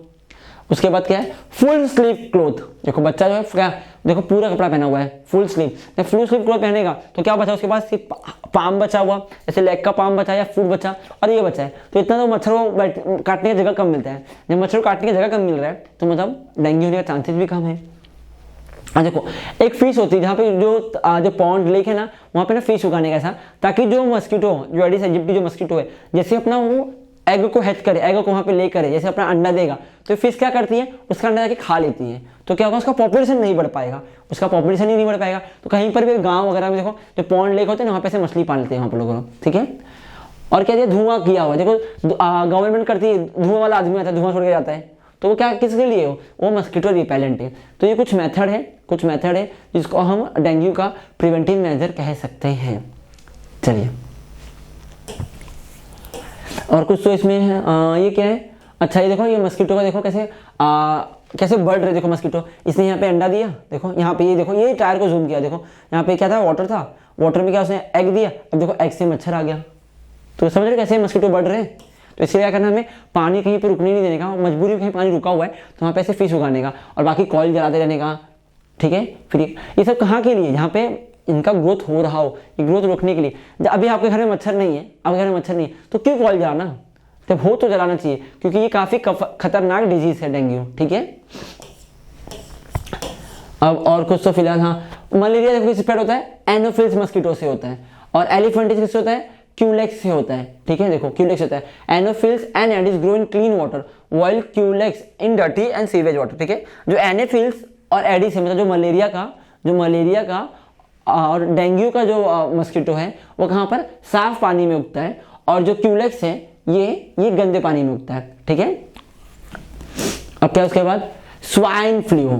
उसके बाद क्या है, फुल स्लीव क्लोथ। देखो बच्चा जो है क्या, देखो पूरा कपड़ा पहना हुआ है फुल स्लीव, जब फुल स्लीव क्लोथ पहनेगा तो क्या बचा उसके पास, सिर्फ पाम बचा हुआ, जैसे लेग का पाम बचा या फुट बचा और ये बचा है, तो इतना तो मच्छर को काटने की जगह कम मिलता है। जब मच्छर को काटने की जगह कम मिल रहा है तो मतलब डेंगू होने का चांसेस भी कम है। देखो एक फिश होती है जहाँ पे जो पॉन्ड लेक है ना, वहाँ पे ना फिश उगाने का ऐसा, ताकि जो मस्कीटो, जो एडिस एजिप्टी जो मस्कीटो है, जैसे अपना वो एग को हैच करे, एग को वहाँ पे ले करे, जैसे अपना अंडा देगा तो फिश क्या करती है, उसका अंडा जाके खा लेती है। तो क्या होगा, उसका पॉपुलेशन नहीं बढ़ पाएगा, उसका पॉपुलेशन ही नहीं बढ़ पाएगा। तो कहीं पर भी गाँव वगैरह में देखो जो पॉन्ड लेक होते हैं ना, वहाँ पे से मछली पाल लेते हैं वहाँ पर लोग, ठीक है। और क्या धुआं किया हुआ, देखो गवर्नमेंट करती है, धुआं वाला आदमी आता है, धुआं छोड़ के जाता है, तो वो क्या किसके लिए हो, वो मस्कीटो रिपेलेंट है। तो ये कुछ मेथड है जिसको हम डेंगू का प्रिवेंटिव मेजर कह सकते हैं। चलिए और कुछ तो इसमें है, ये क्या है, अच्छा ये देखो, ये मस्कीटो का देखो कैसे बढ़ रहे, देखो मस्कीटो, इसने यहाँ पे अंडा दिया, देखो यहाँ पे, ये देखो ये टायर को जूम किया, देखो यहाँ पे क्या था, वाटर था, वाटर में क्या उसने एग दिया, अब देखो एग से मच्छर आ गया। तो समझ रहे कैसे मस्कीटो बढ़ रहे हैं। तो इसलिए क्या करना, हमें पानी कहीं पर रुकने नहीं देने का, मजबूरी में कहीं पानी रुका हुआ है तो वहाँ पे ऐसे फिश उगाने का, और बाकी कॉइल जलाते रहने का, ठीक है। फिर ये सब कहाँ के लिए, जहाँ पे इनका ग्रोथ हो रहा हो, ये ग्रोथ रोकने के लिए। अभी आपके घर में मच्छर नहीं है, आपके घर में मच्छर नहीं है तो क्यों कॉइल जलाना, जब हो तो जलाना चाहिए, क्योंकि ये काफ़ी खतरनाक डिजीज है डेंगू, ठीक है। अब और कुछ तो फिलहाल, हाँ मलेरिया देखो किससे स्प्रेड होता है, एनोफिल्स मस्कीटो से होता है, और एलिफेंटिस किससे होता है, क्यूलेक्स से होता है, ठीक है। देखो क्यूलेक्स होता है, Anopheles and Aedes grow in clean water while Culex in dirty and sewage water, ठीक है। जो एनोफिल्स और एडिस है, मतलब जो मलेरिया का और डेंगू का जो मस्कीटो है वो कहाँ पर, साफ पानी में उगता है, और जो क्यूलेक्स है ये गंदे पानी में उगता है, ठीक है। अब क्या उसके बाद, स्वाइन फ्लू।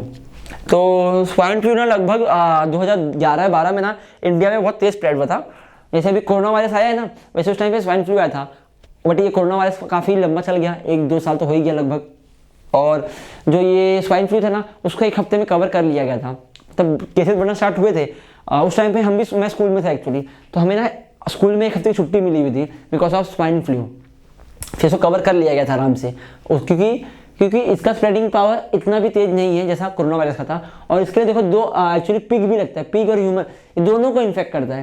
तो स्वाइन फ्लू ना लगभग 2011-12 में ना इंडिया में बहुत तेज स्प्रेड हुआ था। जैसे अभी कोरोना वायरस आया है ना, वैसे उस टाइम पे स्वाइन फ्लू आया था, बट ये कोरोना वायरस काफ़ी लंबा चल गया, 1-2 साल तो हो ही गया लगभग। और जो ये स्वाइन फ्लू था ना, उसको 1 हफ्ते में कवर कर लिया गया था, तब केसेस बढ़ना स्टार्ट हुए थे। उस टाइम पे मैं स्कूल में था एक्चुअली, तो हमें ना स्कूल में 1 हफ्ते की छुट्टी मिली हुई थी बिकॉज ऑफ स्वाइन फ्लू। फिर इसको कवर कर लिया गया था आराम से, क्योंकि इसका स्प्रेडिंग पावर इतना भी तेज नहीं है जैसा कोरोना वायरस का था। और इसके लिए देखो दो एक्चुअली पिग भी लगता है, पिग और ह्यूमन, ये दोनों को इन्फेक्ट करता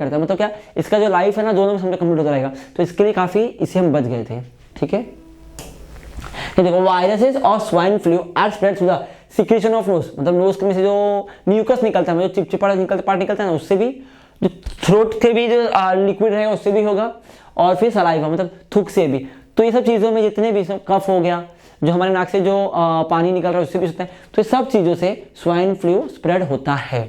है, मतलब क्या, इसका जो लाइफ है ना दोनों में समझो कंप्लीट होता रहेगा। तो इसके लिए काफ़ी इससे हम बच गए थे, ठीक है। ये देखो viruses of swine flu are spread through the secretion of nose, मतलब नोज में से जो म्यूकस निकलता है, जो चिपचिपा पार्ट निकलता है ना, उससे भी, जो थ्रोट के भी जो लिक्विड रहेगा उससे भी होगा, और फिर सलाइवा मतलब थूक से भी। तो ये सब चीज़ों में जितने भी, कफ हो गया, जो हमारे नाक से जो पानी निकल रहा है उससे भी होता है, तो सब चीज़ों से स्वाइन फ्लू स्प्रेड होता है,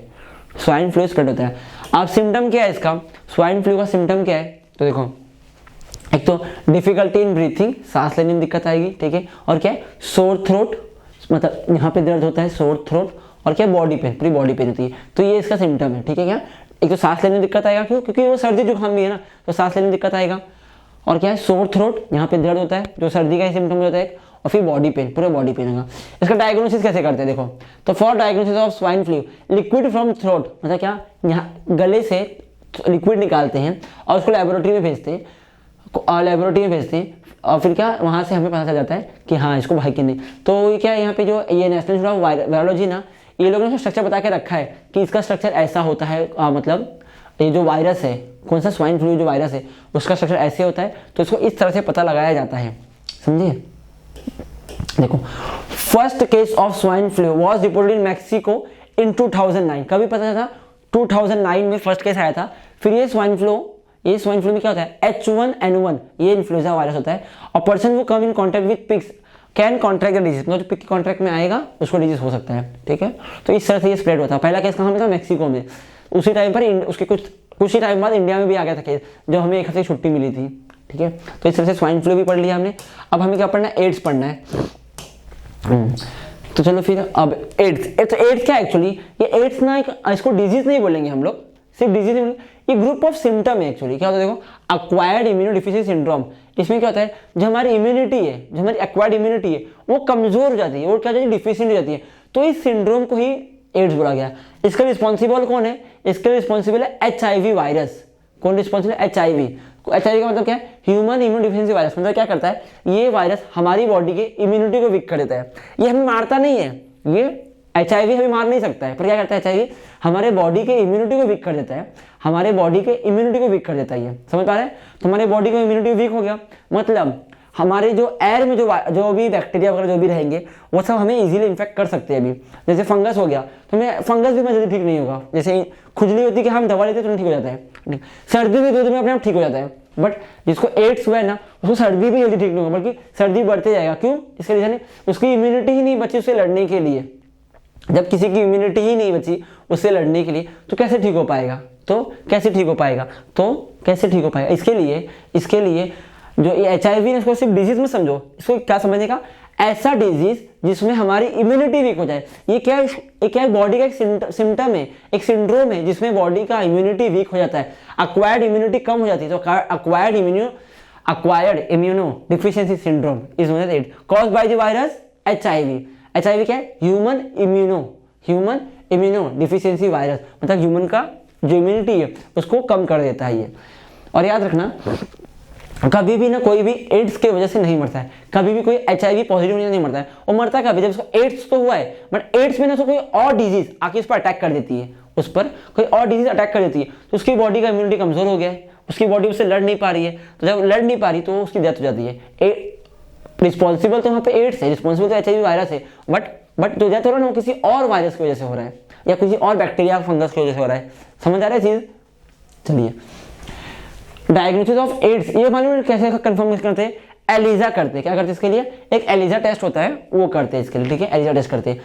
अब सिम्टम क्या है इसका, स्वाइन फ्लू का सिम्टम क्या है, तो देखो एक तो डिफिकल्टी इन ब्रीथिंग, सांस लेने में दिक्कत आएगी, ठीक है। और क्या है, सोर थ्रोट, मतलब यहाँ पे दर्द होता है, सोर थ्रोट, और क्या बॉडी पेन, पूरी बॉडी पेन होती है। तो ये इसका सिम्टम है, ठीक है। क्या, एक तो सांस लेने में दिक्कत आएगा, क्यों, क्योंकि वो सर्दी जुकाम भी है ना, तो सांस लेने में दिक्कत आएगा। और क्या है, सोर थ्रोट, यहाँ पे दर्द होता है, जो सर्दी का ही सिम्टम होता है। और फिर बॉडी पेन, पूरा बॉडी पेन होगा। इसका डायग्नोसिस कैसे करते हैं, देखो, तो for diagnosis of swine flu, liquid from throat, मतलब क्या, यहाँ गले से लिक्विड निकालते हैं और उसको लेबोरेटरी में भेजते हैं, और फिर क्या, वहाँ से हमें पता चल जाता है कि हाँ इसको भाई कि नहीं। तो ये क्या, यहाँ पे जो ये नेशनल इंस्टीट्यूट ऑफ वायरोलॉजी ना, ये लोगों ने स्ट्रक्चर बता के रखा है कि इसका स्ट्रक्चर ऐसा होता है, मतलब ये जो वायरस है, कौन सा स्वाइन फ्लू जो वायरस है, उसका स्ट्रक्चर ऐसे होता है, तो इसको इस तरह से पता लगाया जाता है, समझिए। देखो, first case of swine flu was reported in Mexico in 2009, कभी पता था, 2009 में फर्स्ट केस आया था। फिर ये स्वाइन फ्लू में क्या होता है, H1N1, ये इन्फ्लुएंजा वायरस होता है, और person who come in contact with pigs can contract the disease, मतलब पिग के कॉन्ट्रैक्ट में आएगा उसको डिजीज हो सकता है, ठीक है। तो इस तरह से ये स्प्रेड होता है। पहला केस कहाँ में था, मैक्सिको में, उसी टाइम पर उसके कुछ ही टाइम बाद इंडिया में भी आ गया था केस, जब हमें 1 हफ्ते की छुट्टी मिली थी, ठीक है। तो इस तरह से स्वाइन फ्लू भी पढ़ लिया हमने। अब हमें क्या पढ़ना है, एड्स पढ़ना है। तो चलो फिर, अब एड्स क्या है एक्चुअली, ये एड्स ना, इसको डिजीज नहीं बोलेंगे हम लोग, सिर्फ डिजीज नहीं बोलेंगे, ये ग्रुप ऑफ सिम्टम है एक्चुअली। क्या होता है, देखो, अक्वायर्ड इम्यूनोडेफिशिएंसी सिंड्रोम, इसमें क्या होता है, जो हमारी इम्यूनिटी है, जो हमारी एक्वायर्ड इम्यूनिटी है, वो कमजोर हो जाती है, वो क्या हो जाती है, डिफिशिएंट हो जाती है। तो इस सिंड्रोम को ही एड्स बोला गया। इसका रिस्पॉन्सिबल कौन है, इसका रिस्पॉन्सिबल है HIV वायरस। कौन रिस्पॉन्सिबल है, HIV। HIV का मतलब क्या है, ह्यूमन इम्यून डिफिशिएंसी वायरस। मतलब क्या करता है, ये वायरस हमारी बॉडी के इम्यूनिटी को वीक कर देता है। ये हमें मारता नहीं है, ये HIV हमें मार नहीं सकता है, पर क्या करता है HIV, हमारे बॉडी के इम्यूनिटी को वीक कर देता है, हमारे बॉडी के इम्यूनिटी को वीक कर देता है। ये समझ पा रहे हैं, तो हमारे बॉडी का इम्यूनिटी वीक हो गया, मतलब हमारे जो एयर में जो भी बैक्टीरिया वगैरह जो भी रहेंगे वो सब हमें इजीली इन्फेक्ट कर सकते हैं। अभी जैसे फंगस हो गया, तो हमें फंगस भी जल्दी ठीक नहीं होगा। जैसे खुजली होती है कि हम दवा लेते हैं तो ठीक हो जाता है, सर्दी भी दूध में अपने आप ठीक हो जाता है, बट जिसको एड्स हुआ है ना, उसको सर्दी भी जल्दी ठीक नहीं होगा, बल्कि सर्दी बढ़ते जाएगा। क्यों, इसका रीजन है उसकी इम्यूनिटी ही नहीं बची उससे लड़ने के लिए। जब किसी की इम्यूनिटी ही नहीं बची उससे लड़ने के लिए, तो कैसे ठीक हो पाएगा, तो कैसे ठीक हो पाएगा, तो कैसे ठीक हो पाएगा। इसके लिए जो ये HIV है, इसको सिर्फ डिजीज में समझो, इसको क्या समझने का, ऐसा डिजीज जिसमें हमारी इम्यूनिटी वीक हो जाए। ये क्या है, बॉडी का एक सिम्टम है, एक सिंड्रोम है, जिसमें बॉडी का इम्यूनिटी वीक हो जाता है, अक्वायर्ड इम्यूनिटी कम हो जाती है। तो acquired immuno deficiency syndrome is known as AIDS, caused by the virus HIV। HIV क्या है, ह्यूमन इम्यूनो डिफिशिएंसी वायरस, मतलब ह्यूमन का जो इम्यूनिटी है उसको कम कर देता है ये। और याद रखना, कभी भी ना कोई भी एड्स की वजह से नहीं मरता है, कभी भी कोई HIV पॉजिटिव नहीं मरता है। वो मरता है कभी, जब उसको एड्स तो हुआ है, बट एड्स में ना उसको कोई और डिजीज आके उस पर अटैक कर देती है, उस पर कोई और डिजीज अटैक कर देती है, तो उसकी बॉडी का इम्यूनिटी कमजोर हो गया है, उसकी बॉडी उससे लड़ नहीं पा रही है। तो जब लड़ नहीं पा रही तो उसकी डेथ हो जाती है। रिस्पॉन्सिबल तो वहाँ पे एड्स है, रिस्पॉन्सिबल तो HIV वायरस है, बट जो डेथ हो रहा है ना वो किसी और वायरस की वजह से हो रहा है, या किसी और बैक्टीरिया फंगस की वजह से हो रहा है। समझ आ रहा है चीज। चलिए, डायग्नोसिस ऑफ एड्स ये मालूम कैसे कंफर्म करते हैं, एलिजा करते हैं। क्या करते हैं इसके लिए, एक एलिजा टेस्ट होता है, वो करते हैं इसके लिए, ठीक है, एलिजा टेस्ट करते हैं।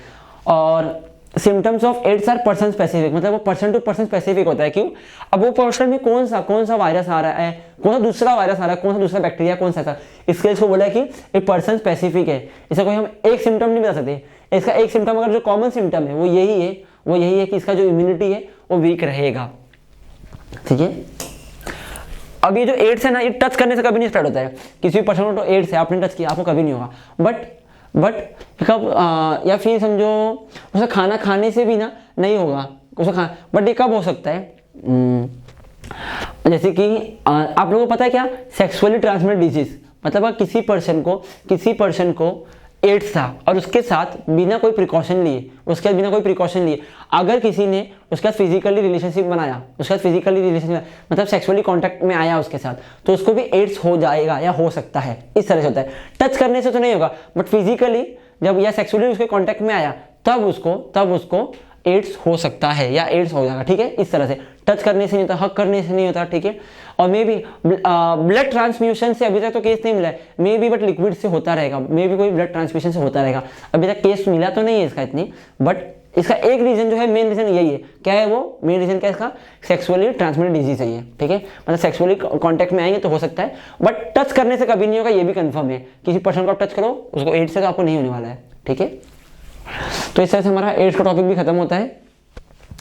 और symptoms of AIDS are person specific, मतलब वो पर्सन टू पर्सन स्पेसिफिक होता है। क्यों, अब वो पर्सन में कौन सा वायरस आ रहा है, कौन सा दूसरा वायरस आ रहा है, कौन सा दूसरा बैक्टीरिया कौन सा था, इसके लिए इसको बोला है कि एक पर्सन स्पेसिफिक है। इसे कोई हम एक सिम्टम नहीं बता सकते। इसका एक सिम्टम अगर जो कॉमन सिम्टम है वो यही है कि इसका जो इम्यूनिटी है वो वीक रहेगा, ठीक है। अब ये जो एड्स है ना, ये टच करने से कभी नहीं स्टार्ट होता है। किसी भी पर्सन को तो एड्स है, आपने टच किया, आपको कभी नहीं होगा, बट कब या फिर समझो उसे खाना खाने से भी ना नहीं होगा उसे बट ये कब हो सकता है, जैसे कि आप लोगों को पता है क्या, सेक्सुअली ट्रांसमिटेड डिजीज, मतलब किसी पर्सन को एड्स था और उसके साथ बिना कोई प्रिकॉशन लिए अगर किसी ने उसके साथ फिजिकली रिलेशनशिप बनाया, मतलब सेक्सुअली कांटेक्ट में आया उसके साथ, तो उसको भी एड्स हो जाएगा या हो सकता है। इस तरह से होता है, टच करने से तो नहीं होगा, बट फिजिकली जब या सेक्सुअली उसके कांटेक्ट में आया तब उसको एड्स हो सकता है या एड्स हो जाएगा, ठीक है। इस तरह से टच करने से नहीं होता, हक करने से नहीं होता, ठीक है। और मे बी ब्लड ट्रांसफ्यूजन से अभी तक तो केस नहीं मिला है, मे बी बट लिक्विड से होता रहेगा, मे बी कोई ब्लड ट्रांसफ्यूजन से होता रहेगा। अभी तक केस मिला तो नहीं है इसका इतनी, बट इसका एक रीजन जो है, मेन रीजन यही है। क्या है वो मेन रीजन, क्या है इसका, सेक्सुअली ट्रांसमिटेड डिजीज है ये, ठीक है। मतलब सेक्सुअली कॉन्टैक्ट में आएंगे तो हो सकता है, बट टच करने से कभी नहीं होगा, ये भी कंफर्म है। किसी पर्सन को आप टच करो उसको एड्स से तो आपको नहीं होने वाला है, ठीक है। तो इस तरह से हमारा एड्स का टॉपिक भी खत्म होता है।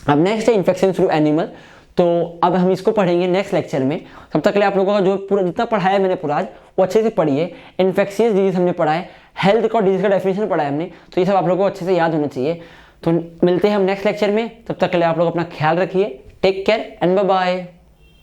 अब नेक्स्ट है इन्फेक्शन थ्रू एनिमल। तो अब हम इसको पढ़ेंगे नेक्स्ट लेक्चर में। तब तक के लिए आप लोगों का जो पूरा जितना पढ़ाया मैंने पूरा आज वो अच्छे से पढ़िए। इन्फेक्शियस डिजीज हमने पढ़ा है, हेल्थ का डिजीज का डेफिनेशन पढ़ा है हमने, तो ये सब आप लोगों को अच्छे से याद होना चाहिए। तो मिलते हैं हम नेक्स्ट लेक्चर में, तब तक के लिए आप लोग अपना ख्याल रखिए। Take care and bye bye.